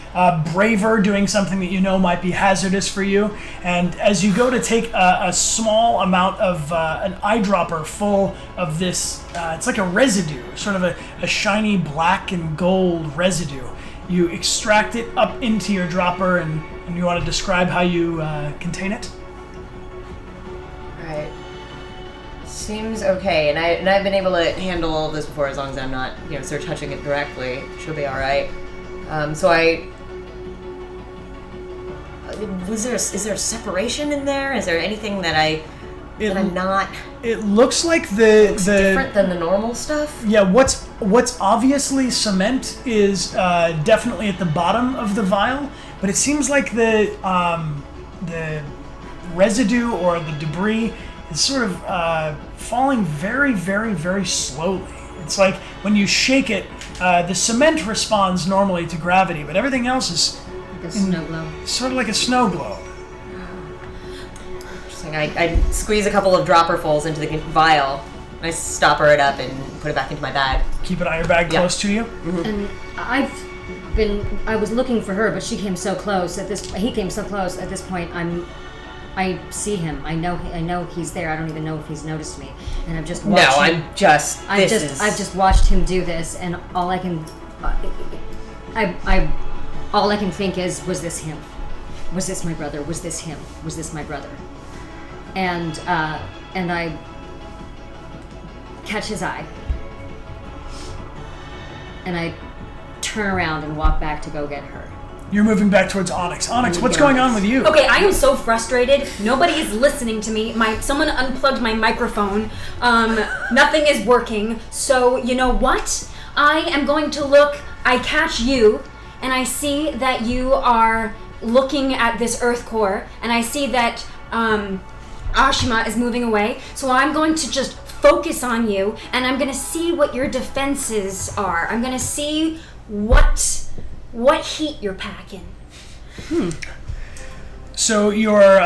braver doing something that you know might be hazardous for you. And as you go to take a small amount of an eyedropper full of this, it's like a residue, sort of a shiny black and gold residue. You extract it up into your dropper, and you want to describe how you contain it? Right. Seems okay, and I've been able to handle all of this before, as long as I'm not, sort of touching it directly. She'll be all right. Is there a separation in there? Is there anything that I'm not? It looks like the different than the normal stuff. Yeah, what's obviously cement is definitely at the bottom of the vial, but it seems like the residue or the debris is sort of falling very, very, very slowly. It's like when you shake it, the cement responds normally to gravity, but everything else is Like a snow globe. sort of like a snow globe. Interesting. I squeeze a couple of dropperfuls into the vial. I stopper it up and put it back into my bag. Keep it on your bag close to you. And I was looking for her, but she came so close. He came so close. At this point, I see him. I know he's there. I don't even know if he's noticed me. And I've just watched him. I've just watched him do this, and all I can think is, was this him? Was this my brother? Was this him? Was this my brother? And I catch his eye, and I turn around and walk back to go get her. You're moving back towards Onyx. Onyx, what's going on with you? Okay, I am so frustrated. Nobody is listening to me. Someone unplugged my microphone. Nothing is working. So, you know what? I am going to look. I catch you, and I see that you are looking at this earth core, and I see that Ashima is moving away. So I'm going to just focus on you, and I'm going to see what your defenses are. I'm going to see what heat you're packing. So you're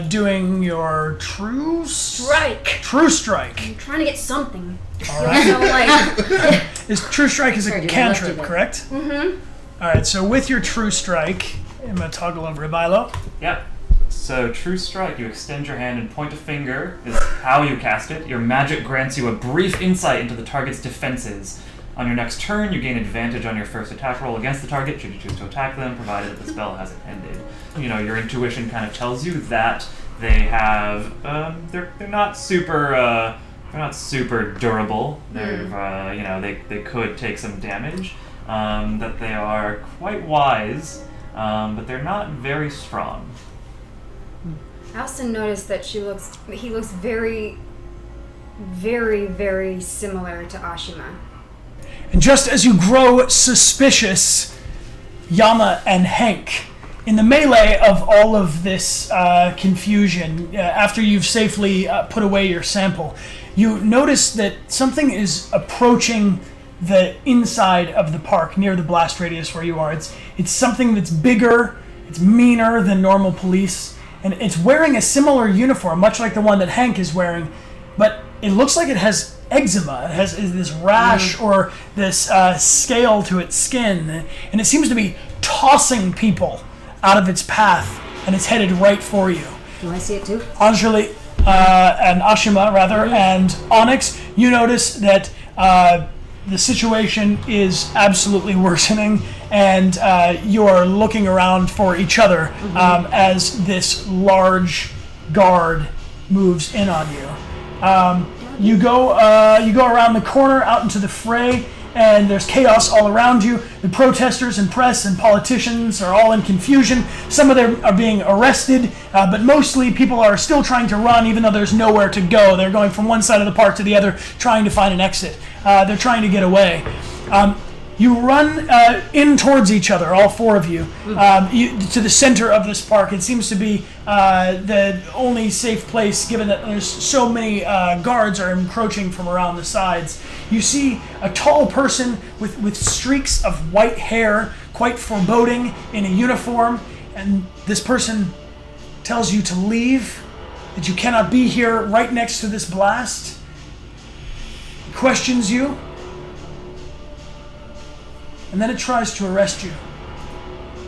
doing your true Strike. True strike. I'm trying to get something. All right. So, like, Is true strike is a Sorry, dude, I cantrip, left you correct? Mm-hmm. All right. So with your true strike, I'm gonna toggle over to Bilo. Yeah. So, True Strike, you extend your hand and point a finger is how you cast it. Your magic grants you a brief insight into the target's defenses. On your next turn, you gain advantage on your first attack roll against the target should you choose to attack them, provided that the spell hasn't ended. Your intuition kind of tells you that they have they're not super durable. They're they could take some damage. That they are quite wise, but they're not very strong. I also noticed that he looks very, very, very similar to Ashima. And just as you grow suspicious, Yama and Hank, in the melee of all of this confusion, after you've safely put away your sample, you notice that something is approaching the inside of the park near the blast radius where you are. It's something that's bigger, it's meaner than normal police, and it's wearing a similar uniform, much like the one that Hank is wearing, but it looks like it has eczema. It has this rash or this scale to its skin, and it seems to be tossing people out of its path, and it's headed right for you. Do I see it too? Anjali and Ashima, rather, and Onyx, you notice that the situation is absolutely worsening, and you're looking around for each other as this large guard moves in on you. You go around the corner out into the fray, and there's chaos all around you. The protesters and press and politicians are all in confusion. Some of them are being arrested, but mostly people are still trying to run, even though there's nowhere to go. They're going from one side of the park to the other, trying to find an exit. They're trying to get away. You run in towards each other, all four of you, to the center of this park. It seems to be the only safe place, given that there's so many guards are encroaching from around the sides. You see a tall person with streaks of white hair, quite foreboding, in a uniform, and this person tells you to leave that you cannot be here right next to this blast. It questions you. And then it tries to arrest you.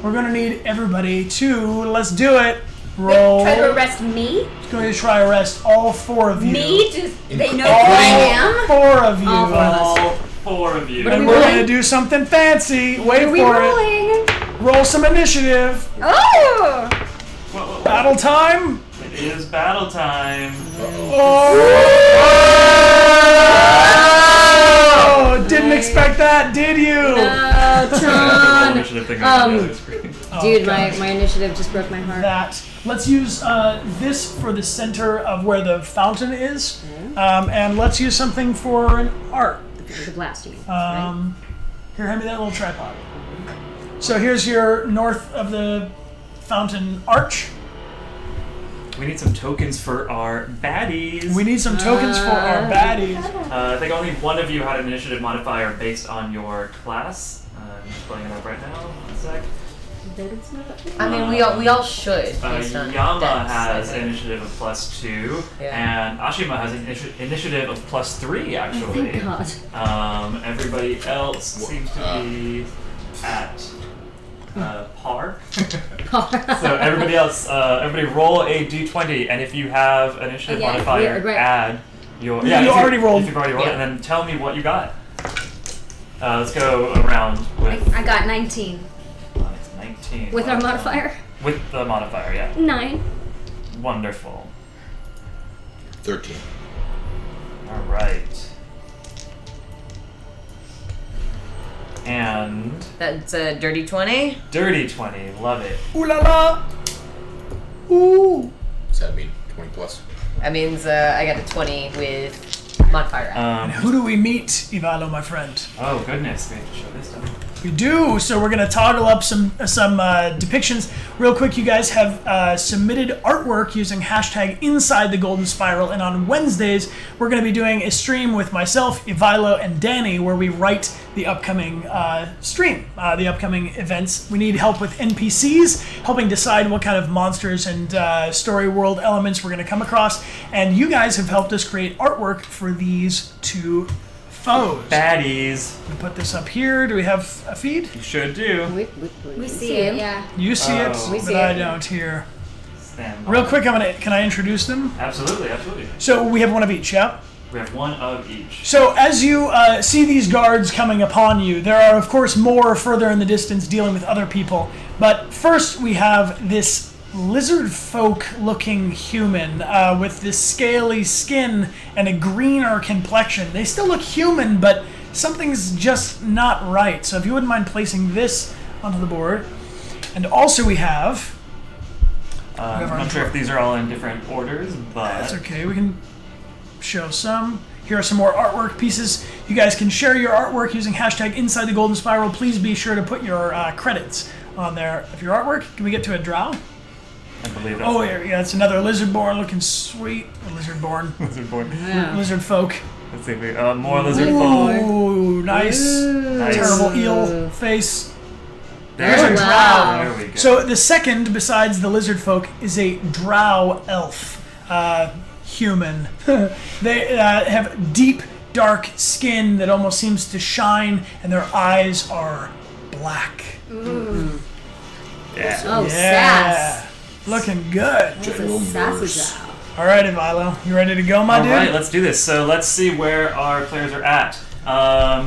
We're going to need everybody to, let's do it, roll. Try to arrest me? It's going to try to arrest all 4 of you. Me? They know who All I am? 4 of you. All 4 of you. And we're going to do something fancy. Wait Are we for it. rolling? Roll some initiative. Oh! Whoa. Battle time. It is battle time. Oh! Didn't expect that, did you? No, Ton. Initiative thing on the other screen. Dude, my initiative just broke my heart. That. Let's use this for the center of where the fountain is, and let's use something for an art. The blast, you mean, right? Here, hand me that little tripod. So here's your north of the fountain arch. We need some tokens for our baddies. We need some tokens for our baddies. I think only one of you had an initiative modifier based on your class. I'm just pulling it up right now. 1 sec. I mean, we all should. Based on Yama dex, has I an think. initiative of +2, Yeah. and Ashima has an initiative of +3, actually. Thank God. Everybody else seems to be at par. So everybody else, everybody roll a d20, and if you have an initiative Yeah, modifier, right. add your... You if already rolled. If you've already rolled it, Yeah. and then tell me what you got. Let's go around with... I got 19. It's 19. With our modifier? With the modifier, yeah. 9. Wonderful. 13. All right. And That's a dirty 20. dirty 20. Love it. Ooh la la. Ooh. Does that mean 20 plus? That means I got a 20 with modifier. Who do we meet, Ivalo, my friend? Oh goodness, we have to show this stuff. We do. So we're gonna toggle up some depictions real quick. You guys have submitted artwork using hashtag Inside the Golden Spiral, and on Wednesdays we're gonna be doing a stream with myself, Ivilo, and Danny, where we write the upcoming stream, the upcoming events. We need help with NPCs, helping decide what kind of monsters and story world elements we're gonna come across, and you guys have helped us create artwork for these 2 foes. Baddies. We put this up here. Do we have a feed? You should do. We see it, yeah. You see it, Oh. We but see I it. don't here. Stand by. Real quick, can I introduce them? Absolutely, absolutely. So we have one of each, yeah? We have one of each. So as you see these guards coming upon you, there are of course more further in the distance dealing with other people. But first we have this lizard folk looking human with this scaly skin and a greener complexion. They still look human, but something's just not right. So if you wouldn't mind placing this onto the board. And also we have... I'm not sure if these are all in different orders, but... That's okay, we can show some. Here are some more artwork pieces. You guys can share your artwork using hashtag Inside the Golden Spiral. Please be sure to put your credits on there of your artwork. Can we get to a drow? I believe that's Oh, yeah, it's another lizardborn looking sweet. Lizardborn. lizardborn. Lizard folk. Let's see if we... more lizard folk. Ooh, nice. Nice. Terrible eel face. There's a Wow. There we go. So the second, besides the lizard folk, is a drow elf. Human. They have deep, dark skin that almost seems to shine, and their eyes are black. yeah. Oh, Yeah. sass. Looking good. That's a sassy drow. All right, Ivilo, you ready to go, my All dude? right, let's do this. So let's see where our players are at.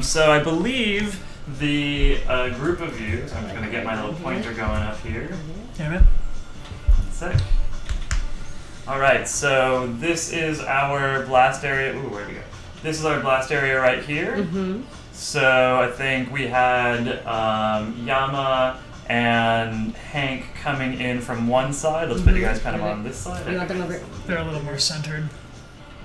So I believe the group of you. So I'm just gonna get my little pointer going up here. Damn it. 1 sec. All right, so this is our blast area. Ooh, where'd we go? This is our blast area right here. So I think we had Yama and Hank coming in from one side. Let's put you guys kind of on this side. You want them over? They're a little more centered.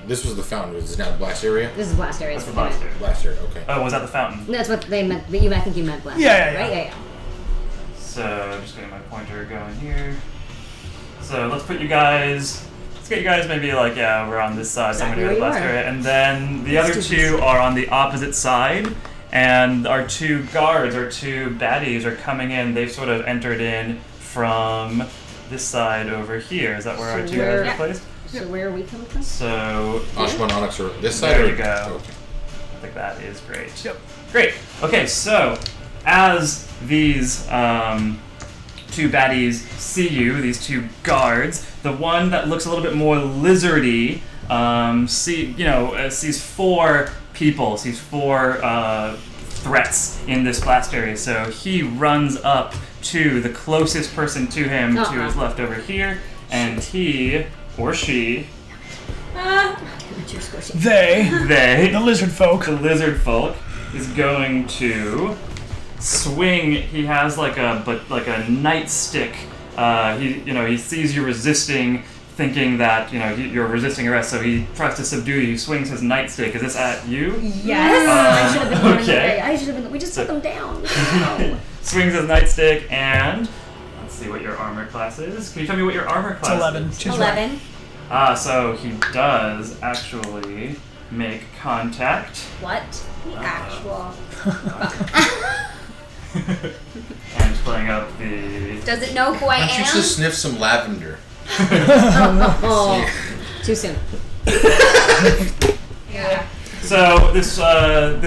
This was the fountain. Is this now the blast area? This is blast area. That's the blast area. Blast area, okay. Oh, was that the fountain? That's what they meant. But I think you meant blast Yeah, area, yeah, right? yeah. Yeah, So I'm just getting my pointer going here. So let's put you guys. Let's get you guys maybe like we're on this side, Exactly somewhere near the where blast you are. area, and then the Let's other do two this. are on the opposite side. And our 2 guards, our 2 baddies, are coming in. They've sort of entered in from this side over here. Is that where our 2 guys where- are placed? So where are we coming from? So Ashma and Onyx are this side. there or- you go. Okay. I think that is great. Yep. Great. Okay, so as these two baddies see you, these two guards, the one that looks a little bit more lizardy, sees four people, sees four threats in this blast area. So he runs up to the closest person to him, to his left over here, and he or she, They, they, the lizard folk. the lizard folk, is going to swing. He has like a nightstick. He sees you resisting, thinking that you're resisting arrest. So he tries to subdue you. He swings his nightstick. Is this at you? Yes. I should have been going okay. I should have been. We just put them down. No. Swings his nightstick, and let's see what your armor class is. Can you tell me what your armor It's class 11. is? She's right. 11. So he does actually make contact. What? The actual. And playing up the. Does it know who I Why don't you am? just sniff some lavender? Oh, too soon. Yeah. So this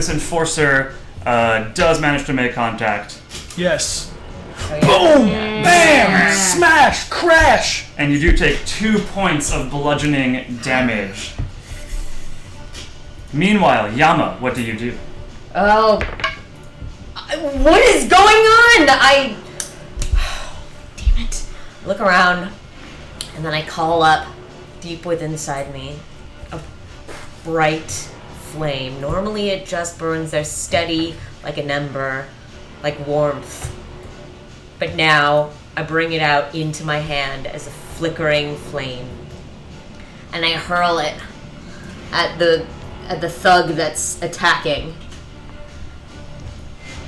enforcer does manage to make contact, Yes. Boom! Bam! Smash! Crash! and you do take 2 points of bludgeoning damage. Meanwhile, Yama, what do you do? Oh. What is going on? Damn it. Look around, and then I call up, deep within inside me, a bright flame. Normally it just burns there steady, like an ember, like warmth. But now I bring it out into my hand as a flickering flame. And I hurl it at the thug that's attacking.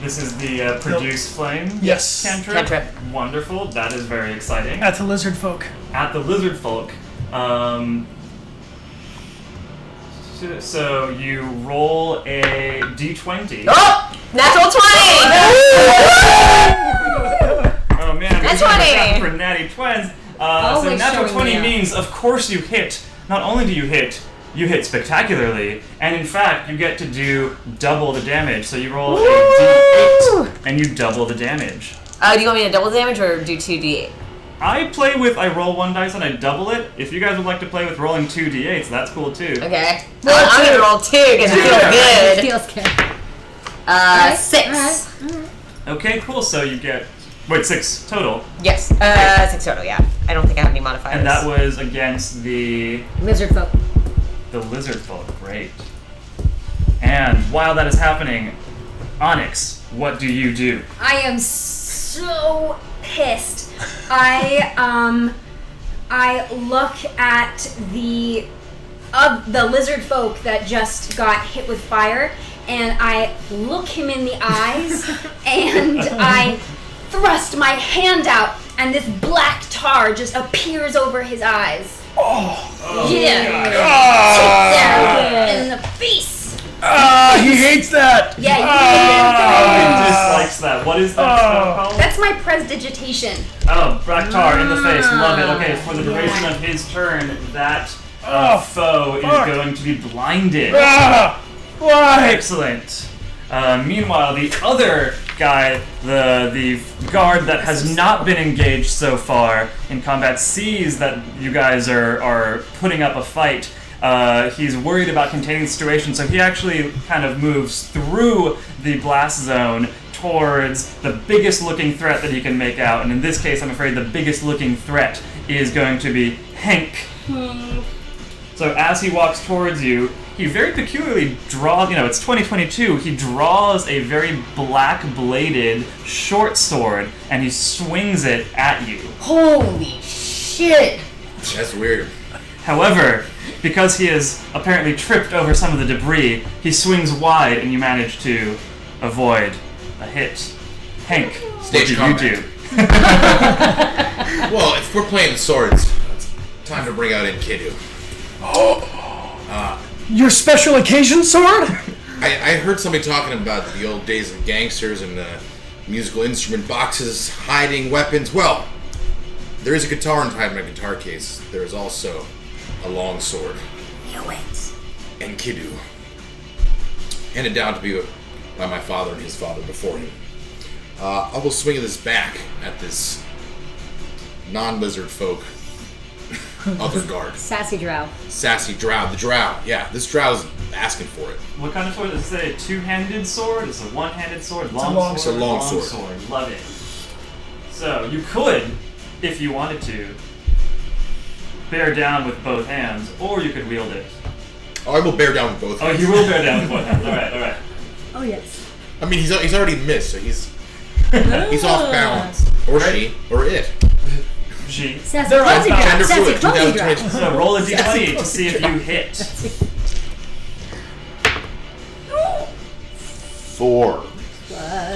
This is the produce flame Yes. cantrip. Cantrip. Wonderful. That is very exciting. That's the lizard folk. At the lizard folk. So you roll a d20. Oh! Natural 20! Oh man, That's we got 20. for natty twins. So Always natural showing 20 me up. means, of course, you hit. Not only do you hit spectacularly, and in fact, you get to do double the damage. So you roll a d8, and you double the damage. Do you want me to double damage or do 2d8? I roll one dice and I double it. If you guys would like to play with rolling 2d8s, that's cool too. Okay. I'm gonna roll 2 because it feels good. Feels good. 6. Okay, cool. So you get 6 total, Yes. 6 total, yeah. I don't think I have any modifiers. and that was against the Lizard folk. lizard folk. Great. And while that is happening, Onyx, what do you do? I am so pissed. I look at the lizard folk that just got hit with fire, and I look him in the eyes, and I thrust my hand out, and this black tar just appears over his eyes. Yeah. In the face. He hates that! Yeah, you He dislikes that. What is that spell called? That's my prestidigitation. Oh, black tar in the face. Love it. Okay, for the duration of his turn, that foe fuck. is going to be blinded. Why? Excellent. Meanwhile, the other guy, the guard that has not been engaged so far in combat, sees that you guys are putting up a fight. He's worried about containing the situation, so he actually kind of moves through the blast zone towards the biggest looking threat that he can make out. And in this case, I'm afraid the biggest looking threat is going to be Hank. So as he walks towards you, he very peculiarly draws, it's 2022, he draws a very black-bladed short sword, and he swings it at you. Holy shit! That's weird. However, because he has apparently tripped over some of the debris, he swings wide, and you manage to avoid a hit. Hank, Stage what do you combat. do? Well, if we're playing swords, it's time to bring out Enkidu. Your special occasion sword? I heard somebody talking about the old days of gangsters and musical instrument boxes hiding weapons. Well, there is a guitar inside my guitar case. There is also a long sword. Enkidu. Handed down to me by my father and his father before him. I will swing this back at this non-lizard folk other guard. Sassy drow. Sassy drow. The drow. Yeah, this drow's asking for it. What kind of sword? Is it a two-handed sword? Is it a one-handed sword? a long sword. It's a long sword. Love it. So you could, if you wanted to, bear down with both hands, or you could wield it. Oh, I will bear down with both hands. Oh, you will bear down with both hands. All right. Oh, yes. I mean, he's already missed, so he's off balance. Or she, or it. She. Sassy They're clumsy all drow. Gender Sassy fluid, clumsy drow. 2020. So roll a d20 to see if you hit. 4.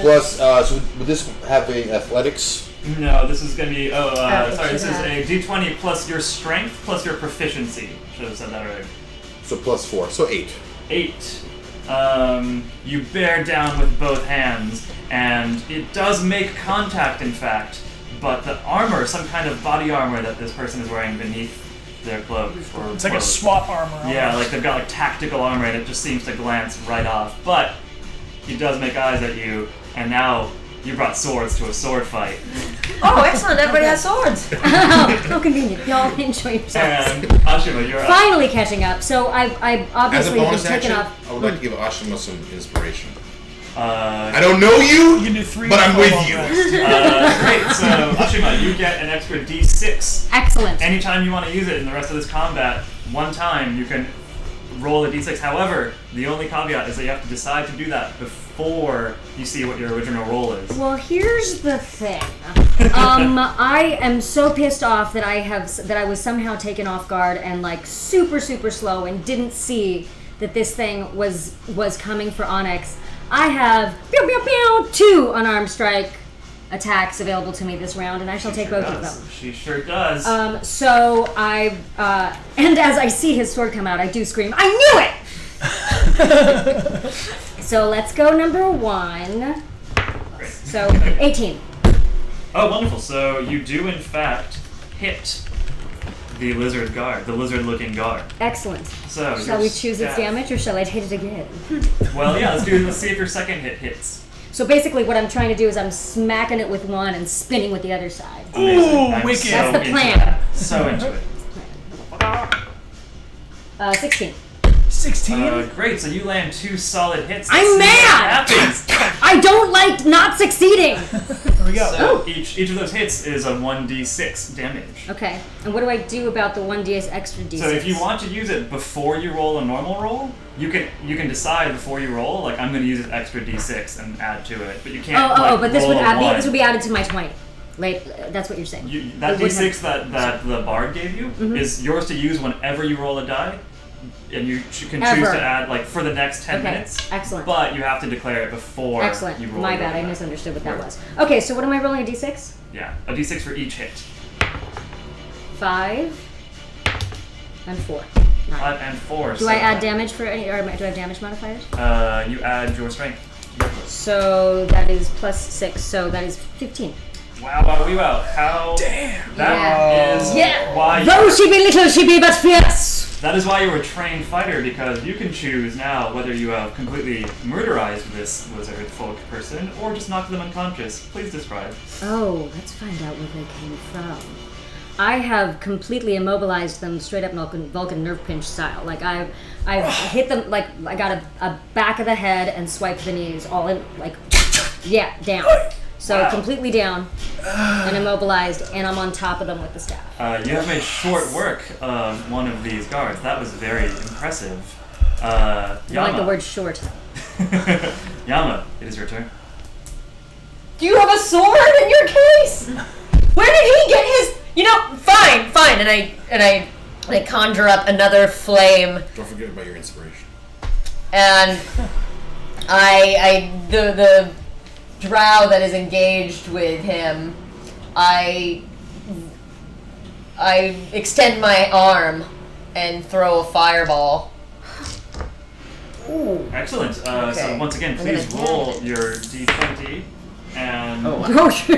Plus, so would this have a athletics? No, this is going to be. Sorry. This should is have. a d20 plus your strength plus your proficiency. Should have said that right. So plus 4, so 8. 8. You bear down with both hands, and it does make contact, in fact, but the armor, some kind of body armor that this person is wearing beneath their cloak. Or It's like a clothes. SWAT armor. Yeah, like they've got like tactical armor, and it just seems to glance right off. But he does make eyes at you, and now you brought swords to a sword fight. Oh, excellent! Everybody has swords. Oh, how convenient. Y'all enjoy yourselves. And Ashima, you're up. Finally catching up. So I As a obviously have bonus been taken action, off. I would like to give Ashima some inspiration. Uh, I don't know You you, can do 3 but I'm full with long you. rests. Great, so Ashima, you get an extra d6. Excellent. Anytime you want to use it in the rest of this combat, one time you can roll a d6. However, the only caveat is that you have to decide to do that before you see what your original roll is. Well, here's the thing. I am so pissed off that I was somehow taken off guard and like super slow and didn't see that this thing was coming for Onyx. I have 2 unarmed strike attacks available to me this round, and I shall take both of them. She sure does. So I and as I see his sword come out, I do scream, "I knew it!" So let's go number 1. Great. So 18. Oh, wonderful. So you do, in fact, hit the lizard-looking guard. Excellent. So Shall your we choose its stat- damage, or shall I hit it again? Well, yeah, let's see if your second hit hits. So basically, what I'm trying to do is I'm smacking it with one and spinning with the other side. Amazing. Ooh, I'm wicked. so That's the into plan. that. So into it. 16. 16? Great. So you land 2 solid hits. I'm Let's see mad! what happens. I don't like not succeeding. There we go. So each of those hits is a 1d6 damage. Okay, and what do I do about the 1d extra d6? So if you want to use it before you roll a normal roll, you can decide before you roll, like I'm going to use an extra d6 and add to it, but you can't. but this roll would a add one. this would be added to my 20. That's what you're saying. That It would d6 that the bard gave you is yours to use whenever you roll a die, and you can choose Ever. to add like for the next 10 Okay, minutes. excellent. But you have to declare it before Excellent. you roll. My your bad. I die. misunderstood what that was. Okay, so what am I rolling? A d6? Yeah, a d6 for each hit. 5 and 4. 5 and 4. Do I add damage for any, or do I have damage modifiers? You add your strength. So that is plus 6. So that is 15. Wow. How? Damn. That is Yeah. why. Though she be little, she be but fierce. That is why you're a trained fighter, because you can choose now whether you have completely murderized this lizard folk person or just knocked them unconscious. Please describe. Oh, let's find out where they came from. I have completely immobilized them straight up Vulcan nerve pinch style. Like I've hit them, like I got a back of the head and swiped the knees all in, like, yeah, down. So Wow. completely down and immobilized, and I'm on top of them with the staff. You have made short work of one of these guards. That was very impressive. I Yama. like the word short. Yama, it is your turn. Do you have a sword in your case? Where did he get his? Fine. And I conjure up another flame, Don't forget about your inspiration. and the drow that is engaged with him, I extend my arm and throw a fireball. Excellent. So Okay. once again, I'm please gonna roll damage. your d20. And Oh, wow. that works.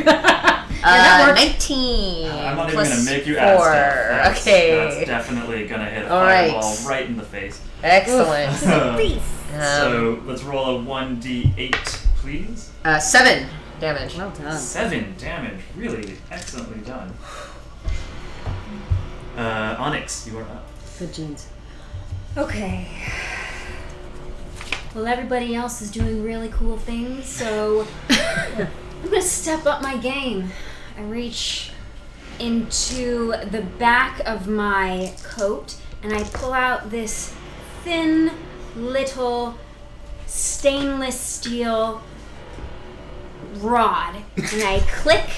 19. I'm not even plus going to make you add 4. stuff. Okay. That's definitely going to hit a All right. fireball right in the face. Excellent. So let's roll a 1d8, please. 7 damage. Well done. 7 damage. Really excellently done. Onyx, you are up. Good genes. Okay. Well, everybody else is doing really cool things, so I'm gonna step up my game. I reach into the back of my coat and I pull out this thin little stainless steel rod and I click.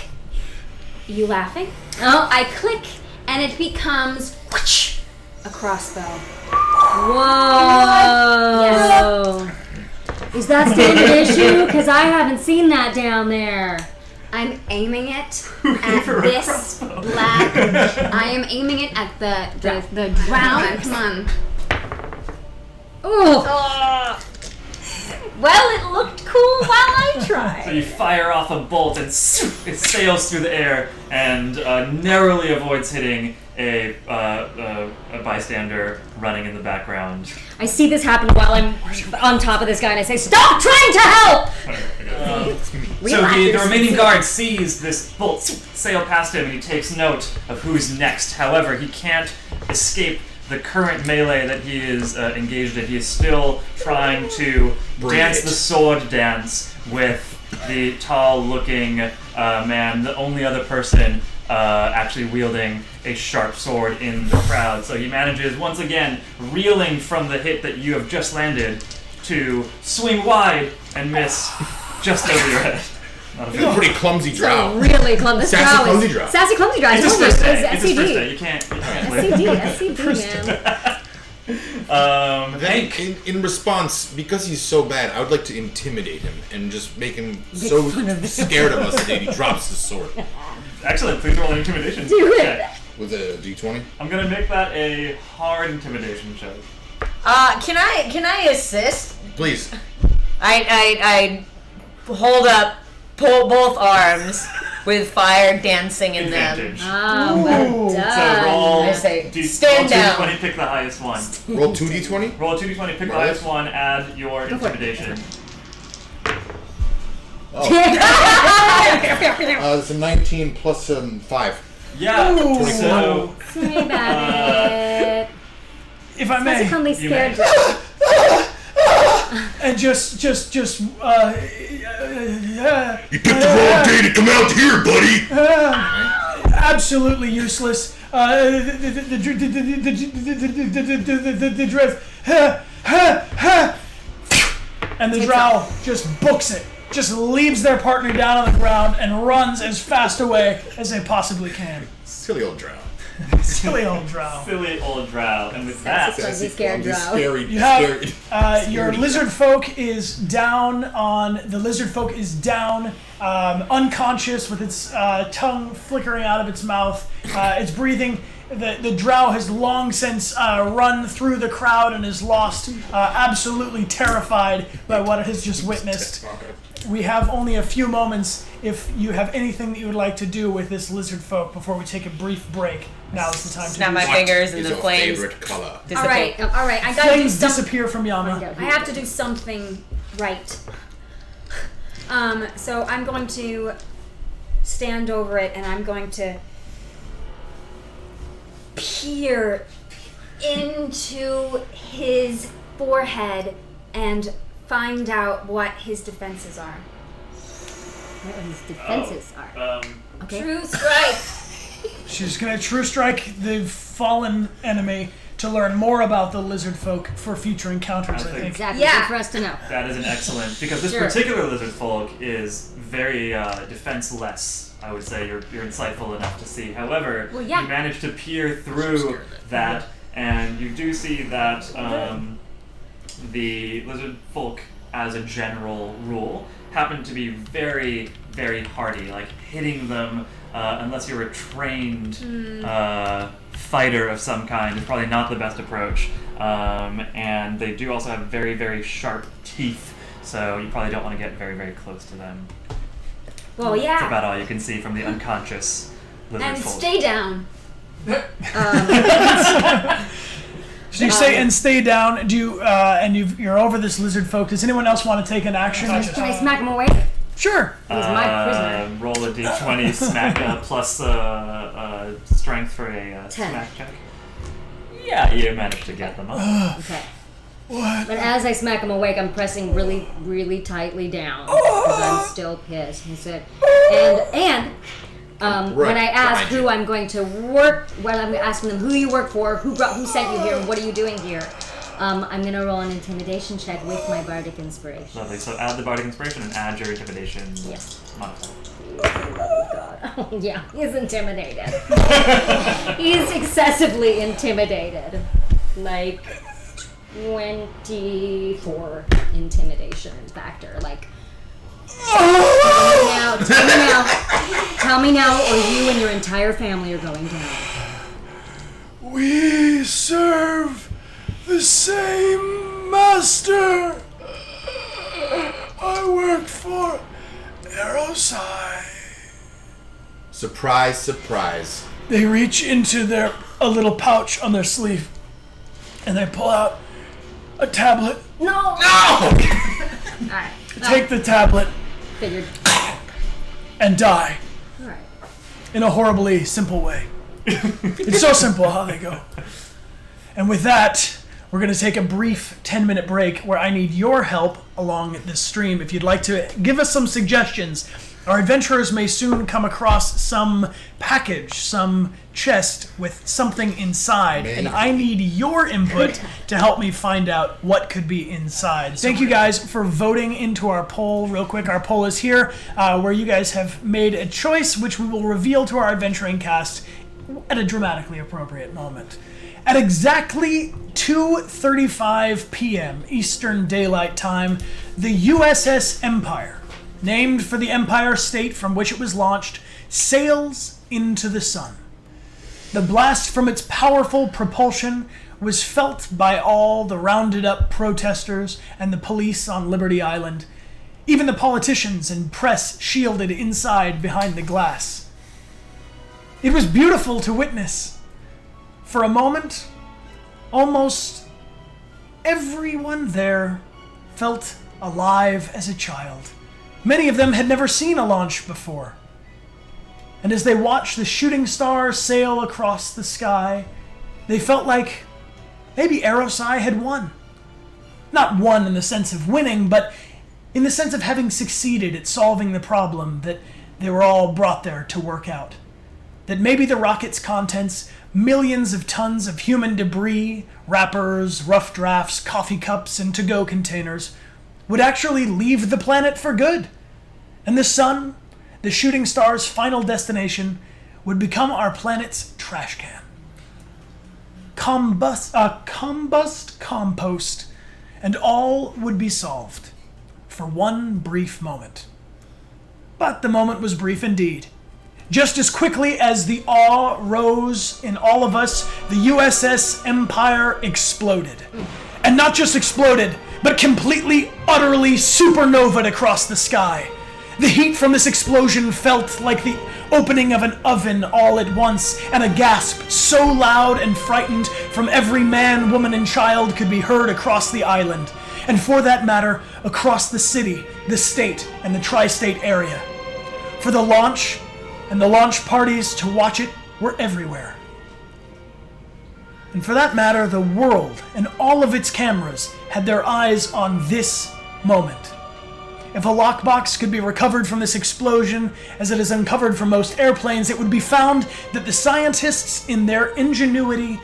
You laughing? Oh, I click and it becomes whoosh, a crossbow. Whoa! Is that standard issue? Because I haven't seen that down there. I'm aiming it gave at her a this crossbow? black. I am aiming it at the drown. Come on. Oh! Well, it looked cool while I So tried. you fire off a bolt and it sails through the air and narrowly avoids hitting a bystander running in the background. I see this happen while I'm on top of this guy and I say, "Stop trying to help!" So the remaining guard sees this bolt sail past him and he takes note of who's next. However, he can't escape the current melee that he is engaged in. He is still trying to dance the sword dance with the tall-looking man, the only other person actually wielding a sharp sword in the crowd. So he manages, once again, reeling from the hit that you have just landed, to swing wide and miss just over your head. Not a He's a pretty clumsy drow. Really clumsy. Sassy clumsy drow. Sassy clumsy drow. It's his first day. It's his first day. SCD. You can't play. SCD, man. Then, in response, because he's so bad, I would like to intimidate him and just make him so scared of us that he drops his sword. Excellent. Please roll an intimidation Do it. check. With a d20? I'm gonna make that a hard intimidation check. Can I assist? Please. I hold up both arms with fire dancing in them. Advantage. Oh, well So done. roll. I say, roll stand down. 2d20, pick the highest one. Roll 2d20? Roll 2d20, pick the highest one, add your intimidation. Oh. It's a 19 plus 5. Yeah. Ooh. So Say about it. If I That's a may, clumsy You scared may. drow. and just You picked the wrong day to come out here, buddy! absolutely useless. The drift, and the drow just books it. Just leaves their partner down on the ground and runs as fast away as they possibly can. Silly old drow. Silly old drow. silly old drow, and with that, Clumsy scared drow. Scary, You have your Scaredy lizard folk is down, unconscious with its tongue flickering out of its mouth. It's breathing. The drow has long since run through the crowd and is lost, absolutely terrified by what it has just witnessed. We have only a few moments if you have anything that you would like to do with this lizard folk before we take a brief break. Now is the time to Snap do my so. fingers Is and the your flames favorite color? All dissipate. right. I gotta do Flames something. disappear from Yama. I have to do something right. So I'm going to stand over it and I'm going to peer into his forehead and find out what his defenses are. What his defenses are. Okay. True strike. She's gonna true strike the fallen enemy to learn more about the lizard folk for future encounters, I think. Exactly. Yeah. Good for us to know. that is an excellent, because this Sure. particular lizard folk is very defenseless. I would say you're insightful enough to see. However, Well, yeah. you manage to peer through that, and you do see that the lizard folk, as a general rule, happen to be very, very hardy. Like hitting them, unless you're a trained fighter of some kind, is probably not the best approach. And they do also have very, very sharp teeth, so you probably don't want to get very, very close to them. Well, That's yeah. about all you can see from the unconscious lizard And folk. stay down. So you say and stay down. Do you and you're over this lizard folk? Does anyone else want to take an action? Can I smack him awake? Sure. He's my prisoner. Roll a d20 smack plus strength for a 10. smack check. Yeah, you managed to get them up. Okay. What? But as I smack him awake, I'm pressing really, really tightly down because I'm still pissed. I said, and when I ask who I'm going to work, when I'm asking them who you work for, who sent you here, and what are you doing here, I'm gonna roll an intimidation check with my bardic inspiration. Lovely. So add the bardic inspiration and add your intimidation Yes. modifier. Oh God! Oh yeah, he's intimidated. He's excessively intimidated. Like 24 intimidation factor. Like. Tell me now, or you and your entire family are going down. We serve the same master. I work for Erosai. Surprise, surprise. They reach into a little pouch on their sleeve, and they pull out a tablet. No! Alright. Take the tablet Figured. and die Alright. in a horribly simple way. It's so simple how they go. And with that, we're going to take a brief 10-minute break where I need your help along this stream. If you'd like to give us some suggestions, our adventurers may soon come across some package, some chest with something inside, and I need your input to help me find out what could be inside. Thank you guys for voting into our poll real quick. Our poll is here, where you guys have made a choice, which we will reveal to our adventuring cast at a dramatically appropriate moment. At exactly 2:35 p.m. Eastern Daylight Time, the USS Empire, named for the Empire State from which it was launched, sails into the sun. The blast from its powerful propulsion was felt by all the rounded up protesters and the police on Liberty Island, even the politicians and press shielded inside behind the glass. It was beautiful to witness. For a moment, almost everyone there felt alive as a child. Many of them had never seen a launch before. And as they watched the shooting star sail across the sky, they felt like maybe Erosai had won. Not won in the sense of winning, but in the sense of having succeeded at solving the problem that they were all brought there to work out. That maybe the rocket's contents, millions of tons of human debris, wrappers, rough drafts, coffee cups, and to-go containers, would actually leave the planet for good. And the sun, the shooting star's final destination, would become our planet's trash can. Combust compost, and all would be solved for one brief moment. But the moment was brief indeed. Just as quickly as the awe rose in all of us, the USS Empire exploded. And not just exploded, but completely, utterly supernovaed across the sky. The heat from this explosion felt like the opening of an oven all at once, and a gasp so loud and frightened from every man, woman, and child could be heard across the island, and for that matter, across the city, the state, and the tri-state area. For the launch and the launch parties to watch it were everywhere. And for that matter, the world and all of its cameras had their eyes on this moment. If a lockbox could be recovered from this explosion, as it is uncovered from most airplanes, it would be found that the scientists, in their ingenuity,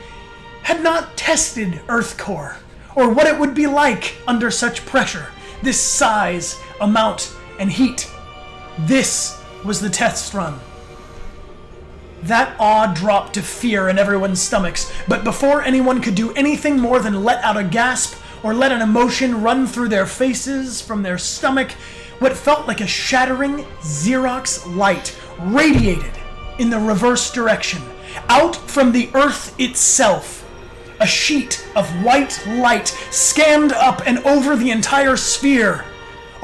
had not tested Earth core, or what it would be like under such pressure, this size, amount, and heat. This was the test run. That awe dropped to fear in everyone's stomachs, but before anyone could do anything more than let out a gasp or let an emotion run through their faces from their stomach, what felt like a shattering Xerox light radiated in the reverse direction, out from the Earth itself. A sheet of white light scanned up and over the entire sphere,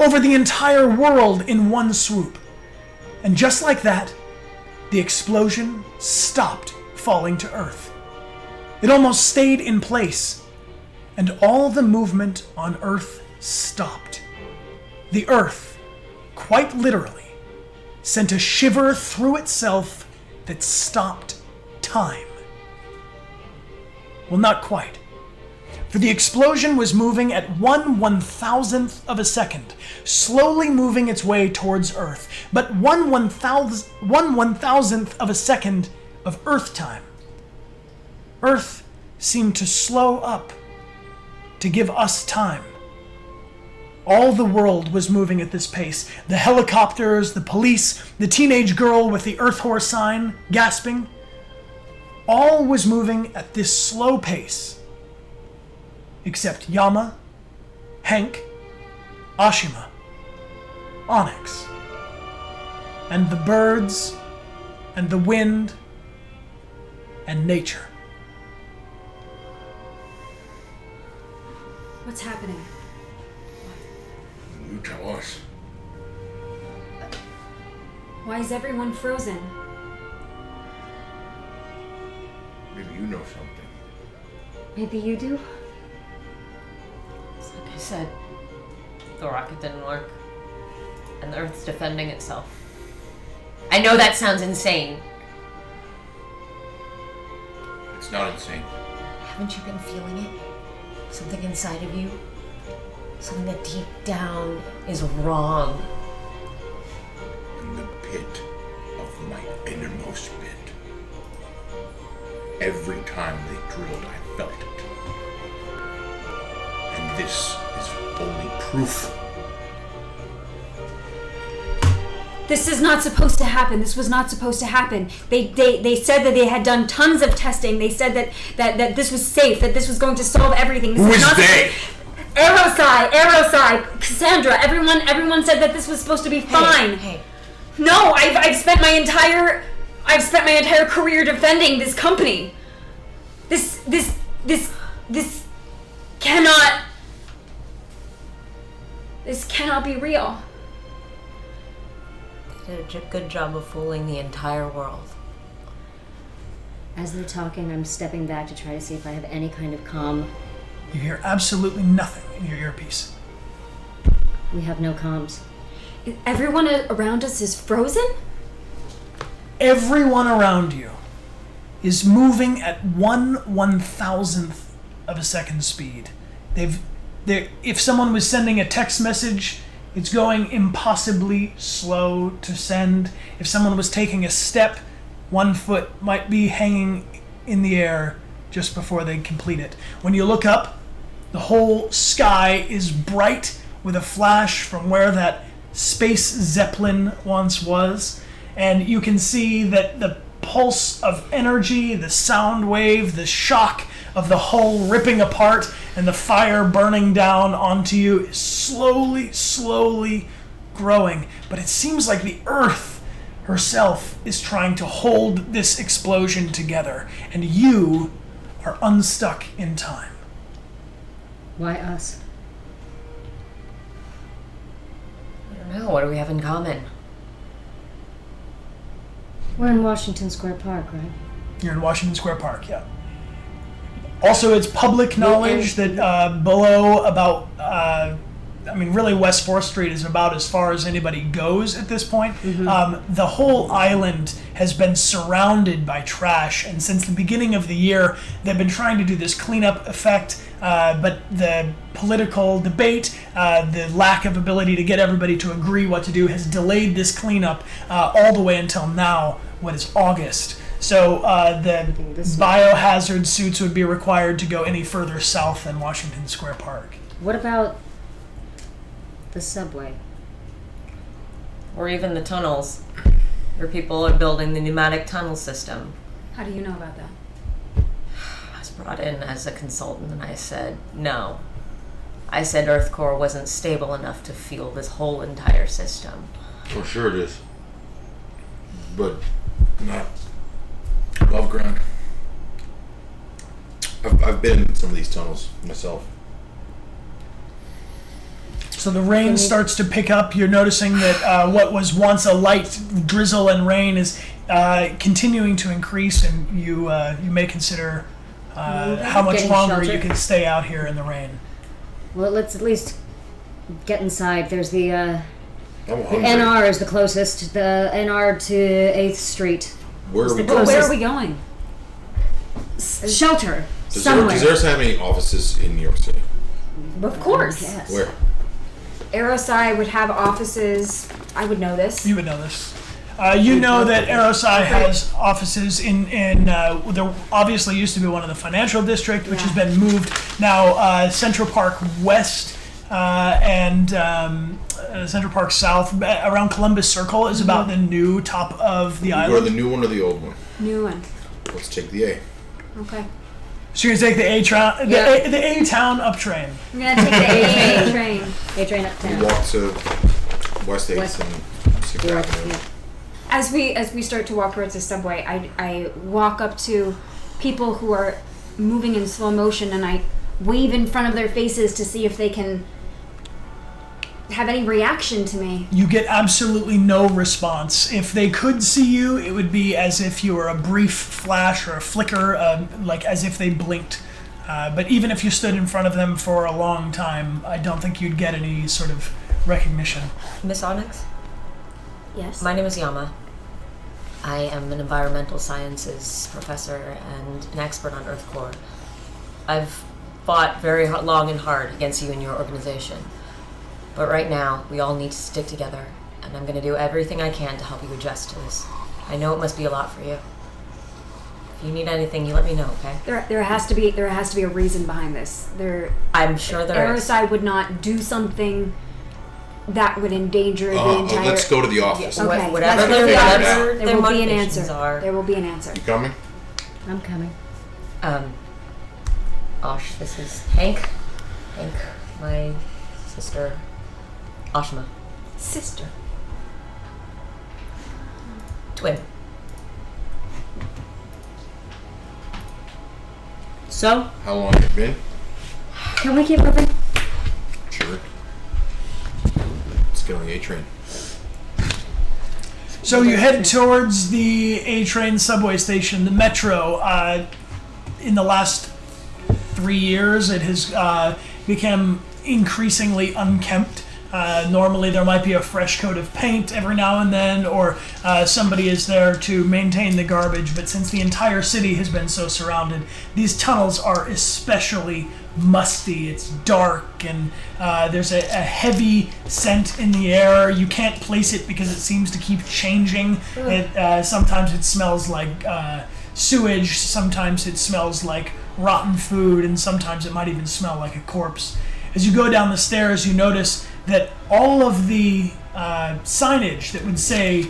over the entire world in one swoop. And just like that, the explosion stopped falling to Earth. It almost stayed in place, and all the movement on Earth stopped. The Earth, quite literally, sent a shiver through itself that stopped time. Well, not quite. For the explosion was moving at 1/1000th of a second, slowly moving its way towards Earth, but 1/1000th of a second of Earth time. Earth seemed to slow up to give us time. All the world was moving at this pace. The helicopters, the police, the teenage girl with the Earth Whore sign, gasping. All was moving at this slow pace. Except Yama, Hank, Ashima, Onyx, and the birds, and the wind, and nature. What's happening? You tell us. Why is everyone frozen? Maybe you know something. Maybe you do? Like I said, the rocket didn't work, and the Earth's defending itself. I know that sounds insane. It's not insane. Haven't you been feeling it? Something inside of you? Something that deep down is wrong. In the pit of my innermost pit. Every time they drilled, I felt it. And this is only proof. This is not supposed to happen. This was not supposed to happen. They said that they had done tons of testing. They said that this was safe, that this was going to solve everything. This Who is not they? Aerosci, Cassandra, everyone said that this was supposed to be fine. Hey. No, I've spent my entire career defending this company. This cannot be real. They did a good job of fooling the entire world. As they're talking, I'm stepping back to try to see if I have any kind of comm. You hear absolutely nothing in your earpiece. We have no comms. Everyone around us is frozen? Everyone around you is moving at 1/1000th of a second speed. If someone was sending a text message, it's going impossibly slow to send. If someone was taking a step, 1 foot might be hanging in the air just before they complete it. When you look up, the whole sky is bright with a flash from where that space zeppelin once was, and you can see that the pulse of energy, the sound wave, the shock of the hull ripping apart and the fire burning down onto you is slowly growing. But it seems like the Earth herself is trying to hold this explosion together, and you are unstuck in time. Why us? I don't know. What do we have in common? We're in Washington Square Park, right? You're in Washington Square Park, yeah. Also, it's public knowledge that below about, really West 4th Street is about as far as anybody goes at this point. Mm-hmm. The whole island has been surrounded by trash, and since the beginning of the year, they've been trying to do this cleanup effect, but the political debate, the lack of ability to get everybody to agree what to do has delayed this cleanup all the way until now, what is August. So the biohazard suits would be required to go any further south than Washington Square Park. What about the subway? Or even the tunnels, where people are building the pneumatic tunnel system. How do you know about that? I was brought in as a consultant and I said, no. I said Earth core wasn't stable enough to fuel this whole entire system. For sure it is. But not above ground. I've been in some of these tunnels myself. So the rain starts to pick up. You're noticing that what was once a light drizzle and rain is continuing to increase, and you may consider how much Getting longer shelter. you can stay out here in the rain. Well, let's at least get inside. There's the I'm hungry. NR is the closest. The NR to 8th Street. Where are we the going? Where are we going? Shelter. Does somewhere. Eris have any offices in New York City? Of course. Yes. Where? Erosai would have offices. I would know this. You would know this. You know that Erosai has offices in there obviously used to be one in the financial district, which has been moved now. Central Park West and Central Park South, around Columbus Circle, is about the new top of the Go to island. the new one or the old one? New one. Let's take the A. Okay. So you're gonna take the the A town up train. I'm gonna take the A train. A train We uptown. walk to West 8th West- and see what North, happens. yeah. As we start to walk towards the subway, I walk up to people who are moving in slow motion, and I wave in front of their faces to see if they can have any reaction to me. You get absolutely no response. If they could see you, it would be as if you were a brief flash or a flicker, like as if they blinked. But even if you stood in front of them for a long time, I don't think you'd get any sort of recognition. Miss Onyx, Yes. my name is Yama. I am an environmental sciences professor and an expert on Earth core. I've fought very long and hard against you and your organization. But right now, we all need to stick together, and I'm going to do everything I can to help you adjust to this. I know it must be a lot for you. If you need anything, you let me know, okay? There has to be a reason behind this. I'm sure there is. Erosai would not do something that would endanger the entire. Let's go to the office. Okay, Whatever let's go to their- the office. whatever There their will be an motivations answer. are. There will be an answer. You coming? I'm coming. Osh, this is Hank. Hank, my sister, Ashma. Sister. Twin. So, How long have you been? can we keep moving? Sure. Let's get on the A train. So you head towards the A train subway station, the metro. In the last 3 years, it has become increasingly unkempt. Normally there might be a fresh coat of paint every now and then, or somebody is there to maintain the garbage, but since the entire city has been so surrounded, these tunnels are especially musty. It's dark, and there's a heavy scent in the air. You can't place it because it seems to keep changing. Sometimes it smells like sewage, sometimes it smells like rotten food, and sometimes it might even smell like a corpse. As you go down the stairs, you notice that all of the signage that would say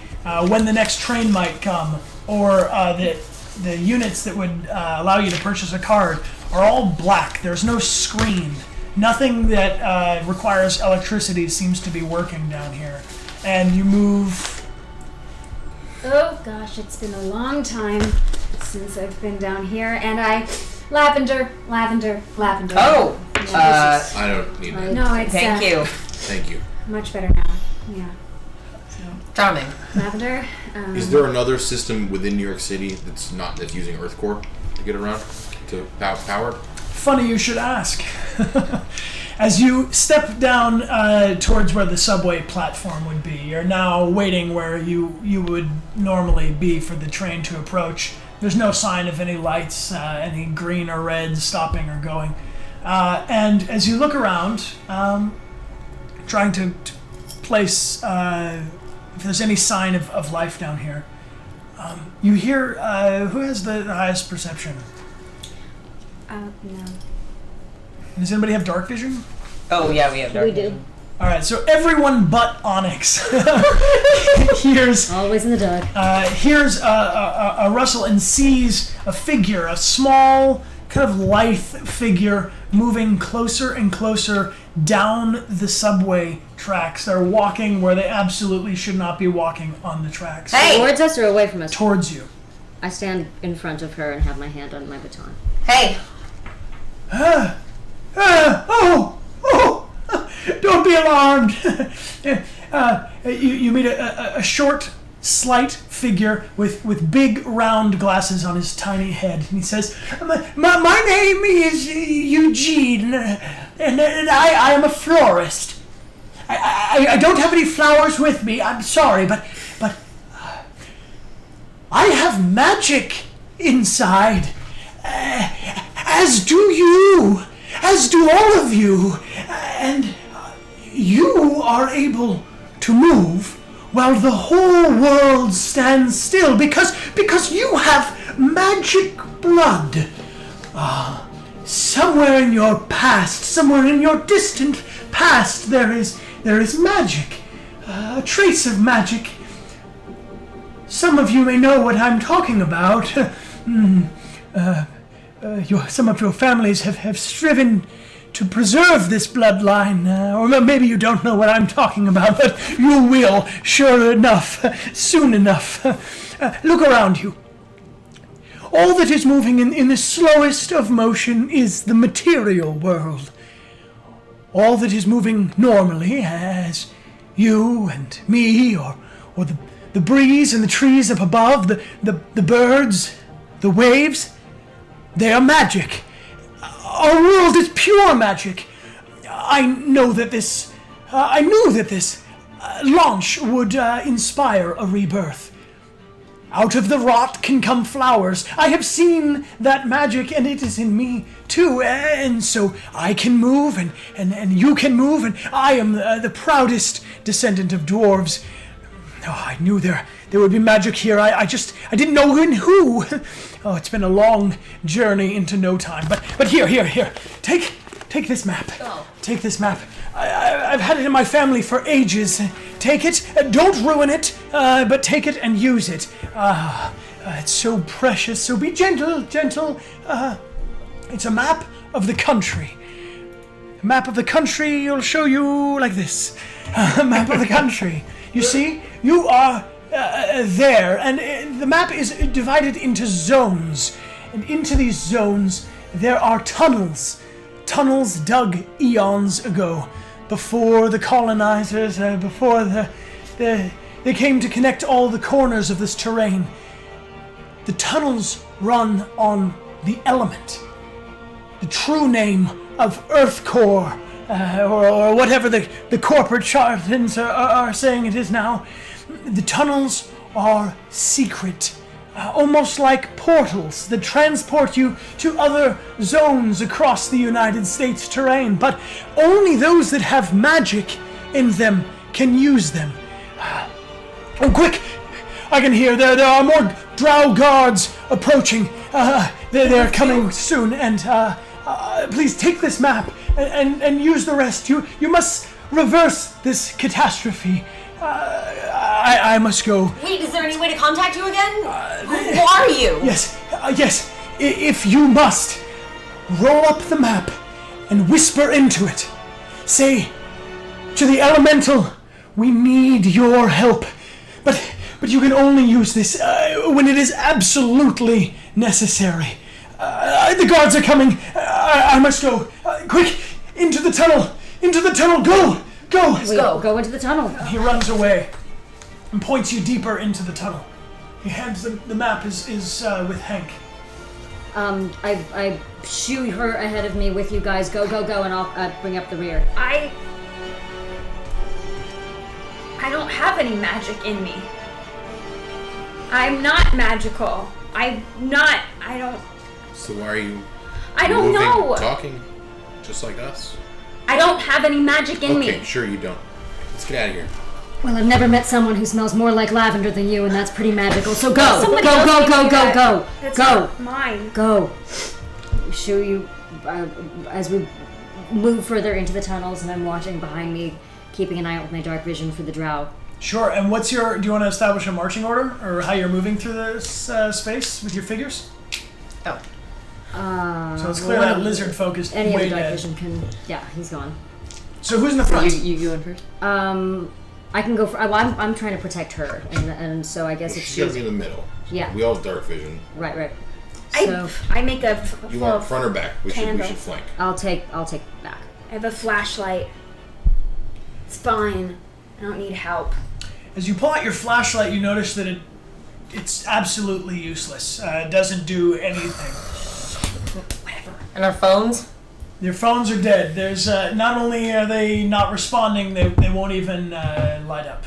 when the next train might come, or the units that would allow you to purchase a card, are all black. There's no screen. Nothing that requires electricity seems to be working down here. And you move. Oh gosh, it's been a long time since I've been down here, and lavender. Oh, Yeah, this I don't need that. is- no, it's thank you. Thank you. much better now. Yeah, Charming. lavender. Is there another system within New York City that's using Earth core to get around to power? Funny you should ask. As you step down towards where the subway platform would be, you're now waiting where you would normally be for the train to approach. There's no sign of any lights, any green or red stopping or going. And as you look around, trying to place if there's any sign of life down here, you hear who has the highest perception? No. Does anybody have dark vision? Oh yeah, we have dark We do. vision. All right, so everyone but Onyx hears Always in the dark. hears a rustle and sees a figure, a small, kind of lithe figure, moving closer and closer down the subway tracks. They're walking where they absolutely should not be walking on the tracks. Hey! Towards us or away from us? Towards you. I stand in front of her and have my hand on my baton. Hey! Don't be alarmed. You meet a short, slight figure with big round glasses on his tiny head, and he says, "My name is Eugene, and I am a florist. I don't have any flowers with me. I'm sorry, but I have magic inside, as do you, as do all of you, and you are able to move while the whole world stands still because you have magic blood. Somewhere in your past, somewhere in your distant past, there is magic, a trace of magic. Some of you may know what I'm talking about. Some of your families have striven to preserve this bloodline, or maybe you don't know what I'm talking about, but you will, sure enough, soon enough. Look around you. All that is moving in the slowest of motion is the material world. All that is moving normally, as you and me, or the breeze and the trees up above, the birds, the waves, they are magic. Our world is pure magic. I knew that this launch would inspire a rebirth. Out of the rot can come flowers. I have seen that magic, and it is in me too. And so I can move, and you can move, and I am the proudest descendant of dwarves. Oh, I knew there would be magic here. I didn't know in who. Oh, it's been a long journey into no time. But here. Take this map. Oh. Take this map. I've had it in my family for ages. Take it. Don't ruin it. But take it and use it. It's so precious. So be gentle. It's a map of the country. A map of the country will show you like this. A map of the country. You see, you are there, and the map is divided into zones, and into these zones there are tunnels dug eons ago, before the colonizers, before they came to connect all the corners of this terrain. The tunnels run on the element, the true name of Earth Core, or whatever the corporate charlatans are saying it is now. The tunnels are secret, almost like portals that transport you to other zones across the United States terrain, but only those that have magic in them can use them. Oh, quick! I can hear there are more drow guards approaching. They're coming soon, and please take this map and use the rest. You must reverse this catastrophe. I must go. Wait, is there any way to contact you again? Who are you? Yes. If you must, roll up the map and whisper into it. Say to the elemental, we need your help. But you can only use this when it is absolutely necessary. The guards are coming. I must go. Quick, into the tunnel. Go. Go into the tunnel. He runs away and points you deeper into the tunnel. He hands the map is with Hank. I shoo her ahead of me with you guys. Go, and I'll bring up the rear. I don't have any magic in me. I'm not magical. I don't... So why are you I don't moving, know. talking just like us? I don't have any magic in me. Okay, sure you don't. Let's get out of here. Well, I've never met someone who smells more like lavender than you, and that's pretty magical. So go, Somebody else can do that. go. That's Go. not mine. Go. Show you as we move further into the tunnels, and I'm watching behind me, keeping an eye out with my dark vision for the drow. Sure. And do you want to establish a marching order, or how you're moving through this space with your figures? Oh. So it's clear that lizard focused Any way other dark dead. vision can. Yeah, he's gone. So who's in the front? You going first? I can go for. Well, I'm trying to protect her, and so I guess Well, if she's gotta she's be in the middle. yeah, We all have dark vision. right. So I make a You want front or back? We should Candle. flank. I'll take back. I have a flashlight. It's fine. I don't need help. As you pull out your flashlight, you notice that it's absolutely useless. It doesn't do anything. And our phones? Your phones are dead. There's not only are they not responding, they won't even light up.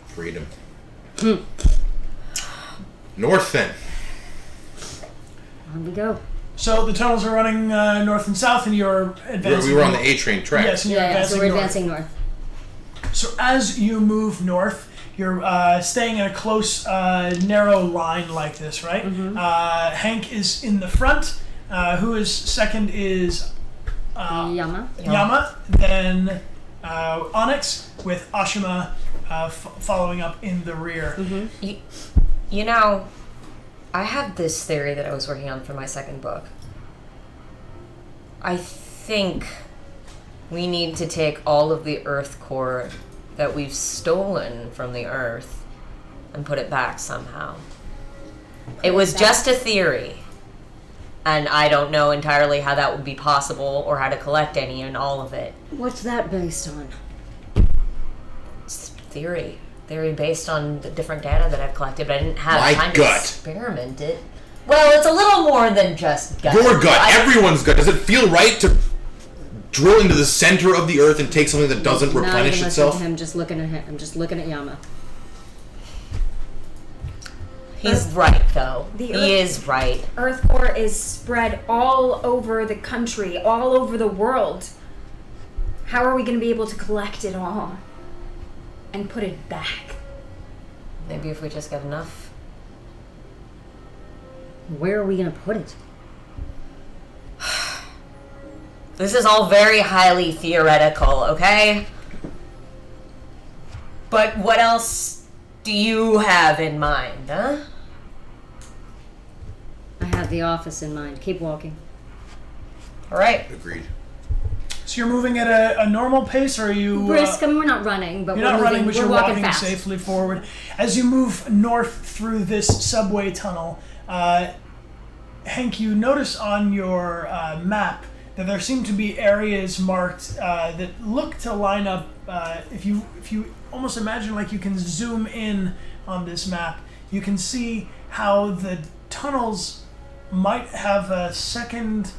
Freedom. North then. On we go. So the tunnels are running north and south, and you're advancing. We were on the A train track. Yes, and you're Yeah, advancing so we're north. advancing north. So as you move north, you're staying in a close, narrow line like this, right? Mm-hmm. Hank is in the front. Who is second is Yama. Yama. Then Onyx with Ashima following up in the rear. Mm-hmm. You know, I have this theory that I was working on for my second book. I think we need to take all of the Earth core that we've stolen from the Earth and put it back somehow. It was just a theory. And I don't know entirely how that would be possible or how to collect any and all of it. What's that based on? It's theory. Theory based on the different data that I've collected, but I didn't have My time gut. to experiment it. Well, it's a little more than just gut. Your gut. Everyone's gut. Does it feel right to drill into the center of the earth and take something that doesn't Not replenish even itself? listening to him, just looking at him. I'm just looking at Yama. He's right, though. The He Earth- is right. Earth core is spread all over the country, all over the world. How are we going to be able to collect it all and put it back? Maybe if we just get enough. Where are we gonna put it? This is all very highly theoretical, okay? But what else do you have in mind, huh? I have the office in mind. Keep walking. All right. Agreed. So you're moving at a normal pace, or are you? Brisk. I mean, we're not running, but You're we're not moving. running, but we're you're walking walking fast. safely forward. As you move north through this subway tunnel, Hank, you notice on your map that there seem to be areas marked that look to line up. If you almost imagine like you can zoom in on this map, you can see how the tunnels might have a second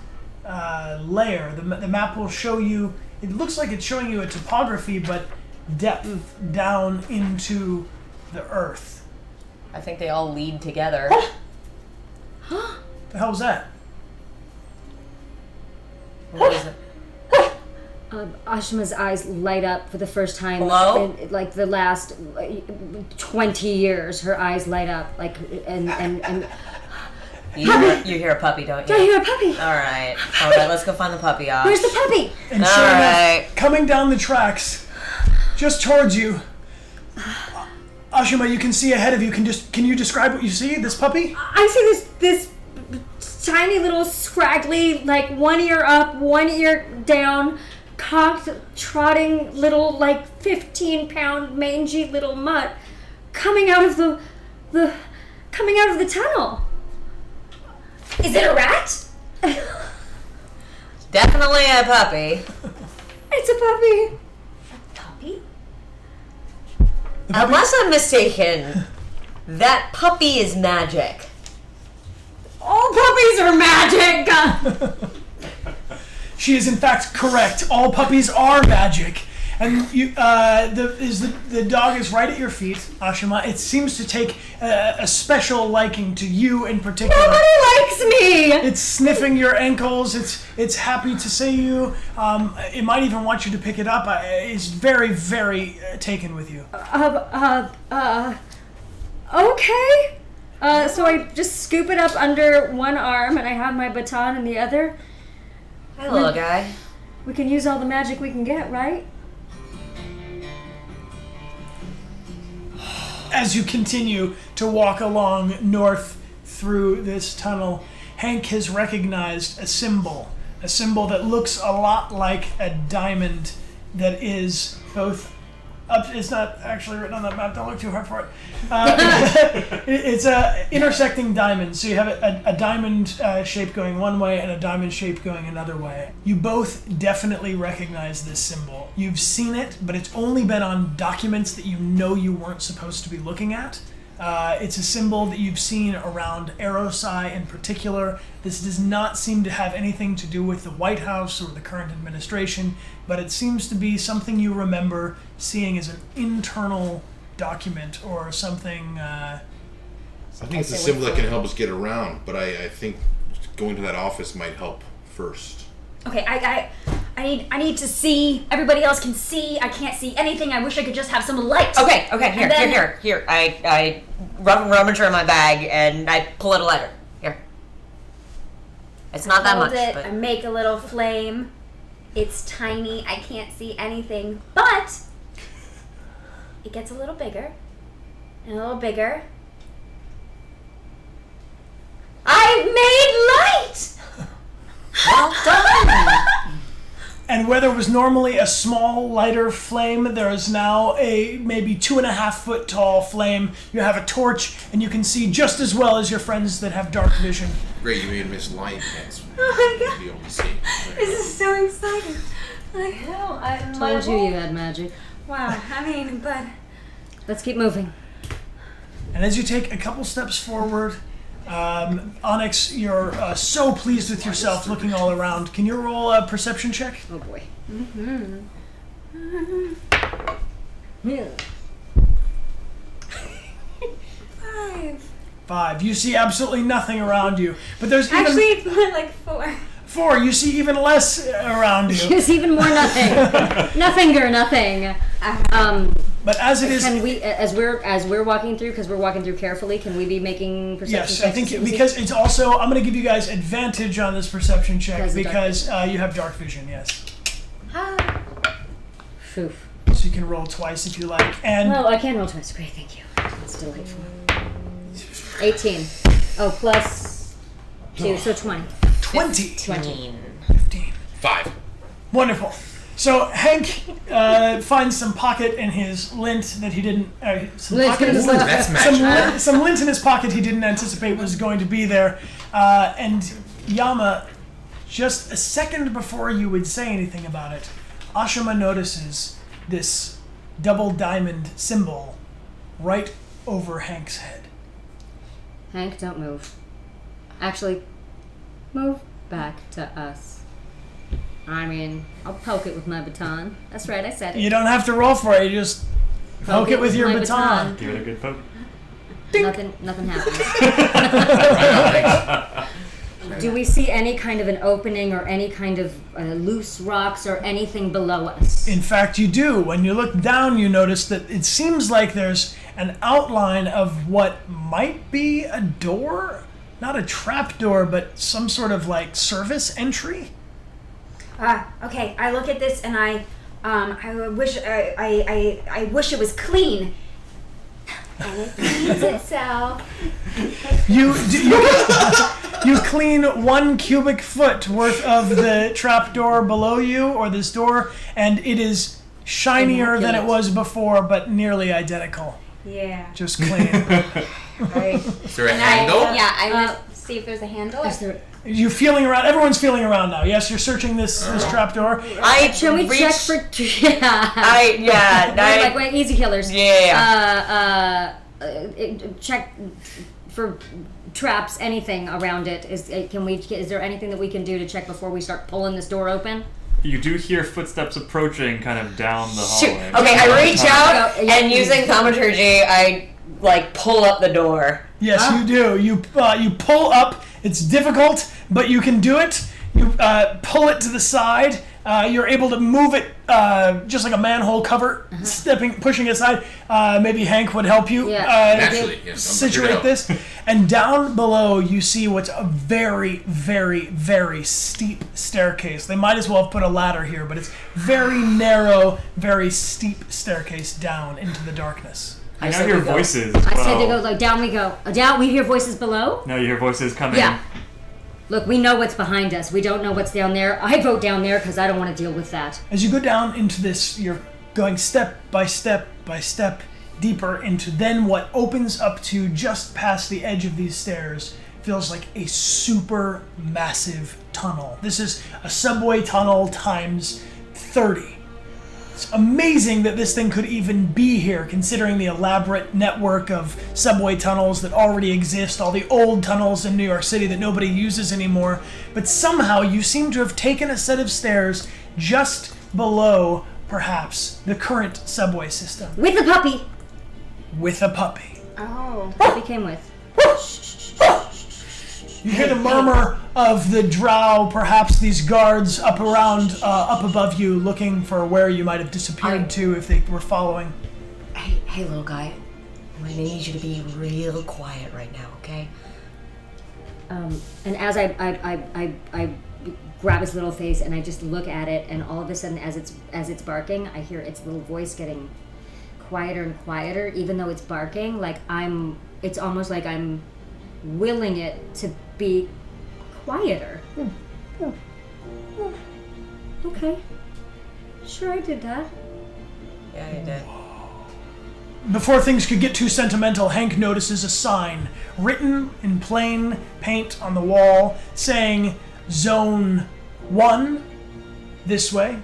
layer. The map will show you. It looks like it's showing you a topography, but depth down into the earth. I think they all lead together. The hell was that? What is it? Ashima's eyes light up for the first time Hello? in like the last 20 years. Her eyes light up like and You hear a puppy, don't you? I hear a puppy. All right, let's go find the puppy, Ash. Where's the puppy? And All sure enough, right. coming down the tracks, just towards you, Ashima, you can see ahead of you. Can you describe what you see? This puppy? I see this tiny little scraggly, like one ear up, one ear down, cocked, trotting little, like 15-pound mangy little mutt coming out of the tunnel. Is it a rat? Definitely a puppy. It's a puppy. A puppy? Unless I'm mistaken, that puppy is magic. All puppies are magic. She is in fact correct. All puppies are magic. And you, the dog is right at your feet, Ashima. It seems to take a special liking to you in particular. Nobody likes me. It's sniffing your ankles. It's happy to see you. It might even want you to pick it up. It's very, very taken with you. Okay. So I just scoop it up under one arm and I have my baton in the other. Hi, little guy. We can use all the magic we can get, right? As you continue to walk along north through this tunnel, Hank has recognized a symbol that looks a lot like a diamond that is both It's not actually written on that map. Don't look too hard for it. It's a intersecting diamond. So you have a diamond shape going one way and a diamond shape going another way. You both definitely recognize this symbol. You've seen it, but it's only been on documents that you know you weren't supposed to be looking at. It's a symbol that you've seen around Arosai in particular. This does not seem to have anything to do with the White House or the current administration, but it seems to be something you remember seeing as an internal document or something. I think it's a symbol that can help us get around, but I think going to that office might help first. Okay, I need to see. Everybody else can see. I can't see anything. I wish I could just have some light. Okay, here. I rummage in my bag and I pull out a lighter. Here. It's not that much. I make a little flame. It's tiny. I can't see anything, but it gets a little bigger and a little bigger. I've made light! Well done. And where there was normally a small, lighter flame, there is now a maybe 2.5 foot tall flame. You have a torch, and you can see just as well as your friends that have dark vision. Great, you made Miss Light. That's Oh my god. be able to see. This is so exciting. Told you had magic. Wow, but... Let's keep moving. And as you take a couple steps forward, Onyx, you're so pleased with yourself looking all around. Can you roll a perception check? Oh boy. Yeah. 5. You see absolutely nothing around you. But there's even... Actually, it's more like 4. 4. You see even less around you. There's even more nothing. Nothing. But as it is... Can we, as we're walking through, because we're walking through carefully, can we be making perception Yes, checks? I think because it's also... I'm going to give you guys advantage on this perception check because you have dark vision, yes. Oof. So you can roll twice if you like. And Well, I can roll twice. Great, thank you. That's delightful. 18. Oh, plus 2, so 20. 20. 20. 15. 5. Wonderful. So Hank finds some pocket in his lint that he didn't... some pocket in his lint. That's magic. Some lint in his pocket he didn't anticipate was going to be there. And Yama, just a second before you would say anything about it, Ashima notices this double diamond symbol right over Hank's head. Hank, don't move. Actually, move back to us. I mean, I'll poke it with my baton. That's right, I said it. You don't have to roll for it, you just poke it with your my baton. Give it a good poke. Nothing happens. Do we see any kind of an opening or any kind of loose rocks or anything below us? In fact, you do. When you look down, you notice that it seems like there's an outline of what might be a door. Not a trap door, but some sort of like service entry. Okay, I look at this and I wish I wish it was clean. And it cleans itself. You clean 1 cubic foot worth of the trap door below you, or this door, and it is shinier than it was before, but nearly identical. Yeah. Just clean. Right. Is there a handle? I would see if there's a handle. Is there, You feeling around? Everyone's feeling around now. Yes, you're searching this trap door. can we check for... Yeah. Wait, easy killers. Yeah. Check for traps, anything around it. Is there anything that we can do to check before we start pulling this door open? You do hear footsteps approaching kind of down the Shoot. hallway. Okay, I reach out Yeah. and using thaumaturgy, I pull up the door. Yes, you do. You pull up. It's difficult, but you can do it. You pull it to the side. You're able to move it just like a manhole cover, pushing it aside. Maybe Hank would help you Naturally, yes. situate this. And down below, you see what's a very, very, very steep staircase. They might as well have put a ladder here, but it's very narrow, very steep staircase down into the darkness. You now hear voices as well. I said to go, down we go. Down, we hear voices below? No, you hear voices coming. Yeah. Look, we know what's behind us. We don't know what's down there. I vote down there because I don't want to deal with that. As you go down into this, your going step by step by step deeper into then what opens up to just past the edge of these stairs feels like a super massive tunnel. This is a subway tunnel times 30. It's amazing that this thing could even be here, considering the elaborate network of subway tunnels that already exist, all the old tunnels in New York City that nobody uses anymore. But somehow you seem to have taken a set of stairs just below, perhaps, the current subway system. With the puppy. With a puppy. Oh. Puppy came with. You hear the murmur of the drow, perhaps these guards up around, up above you, looking for where you might have disappeared to if they were following. Hey, little guy. I'm gonna need you to be real quiet right now, okay? And as I grab its little face and I just look at it, and all of a sudden, as it's barking, I hear its little voice getting quieter and quieter, even though it's barking. Like it's almost like I'm willing it to be quieter. Okay. Sure, I did that. Yeah, you did. Before things could get too sentimental, Hank notices a sign written in plain paint on the wall saying Zone 1, this way.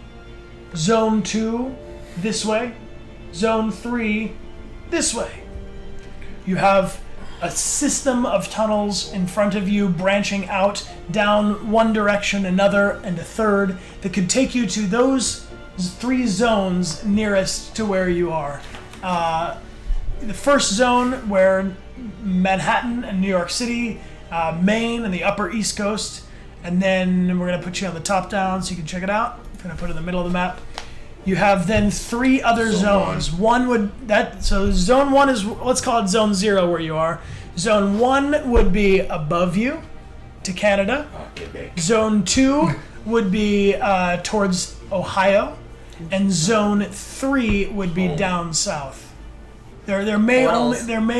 Zone 2, this way. Zone 3, this way. You have a system of tunnels in front of you branching out down one direction, another, and a third that could take you to those 3 zones nearest to where you are. The first zone where Manhattan and New York City, Maine and the Upper East Coast, and then we're going to put you on the top down so you can check it out. I'm going to put it in the middle of the map. You have then 3 other zones. So zone 1 is, let's call it zone 0 where you are. Zone 1 would be above you to Canada. Zone 2 would be towards Ohio. And zone 3 would be down south. There may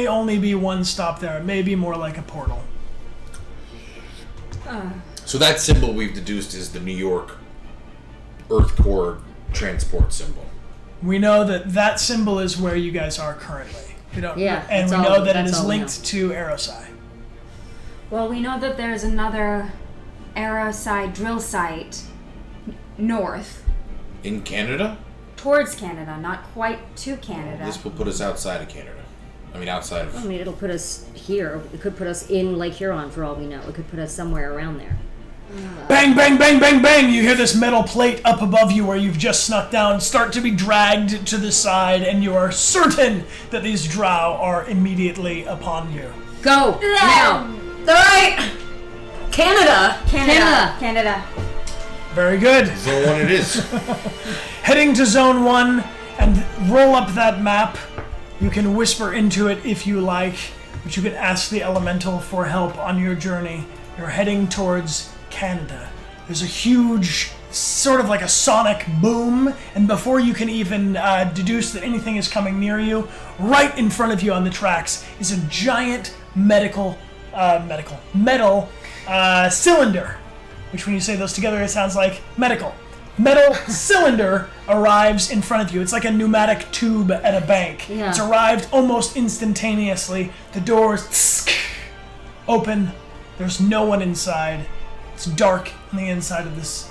only be one stop there. It may be more like a portal. So that symbol we've deduced is the New York Earth Core transport symbol. We know that symbol is where you guys are currently. Yeah, and we that's know all- that it that's is all we linked to Aerosci. Well, we know that there's another Aerosci drill site north In Canada? towards Canada, not quite to Canada. This will put us outside of Canada. I mean, outside of... I mean, it'll put us here. It could put us in Lake Huron for all we know. It could put us somewhere around there. Bang, bang, bang, bang, bang! You hear this metal plate up above you where you've just snuck down start to be dragged to the side, and you are certain that these drow are immediately upon you. Go! Now! Alright! Canada. Very good. Zone 1 it is. Heading to Zone 1 and roll up that map. You can whisper into it if you like, but you can ask the elemental for help on your journey. You're heading towards Canada. There's a huge, sort of like a sonic boom, and before you can even deduce that anything is coming near you, right in front of you on the tracks is a giant metal cylinder, which when you say those together it sounds like medical. Metal cylinder arrives in front of you. It's like a pneumatic tube at a bank. Yeah. It's arrived almost instantaneously. The doors open. There's no one inside. It's dark on the inside of this.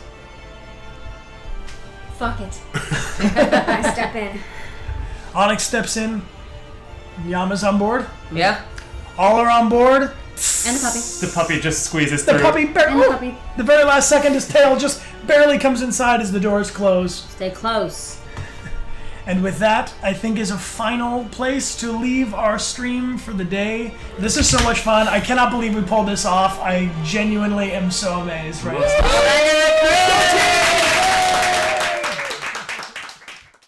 Fuck it. I step in. Onyx steps in. Yama's on board. Yeah? All are on board. And the puppy. The puppy just squeezes The through. puppy, And the puppy. the very last second, his tail just barely comes inside as the doors close. Stay close. And with that, I think is a final place to leave our stream for the day. This is so much fun. I cannot believe we pulled this off. I genuinely am so amazed right now.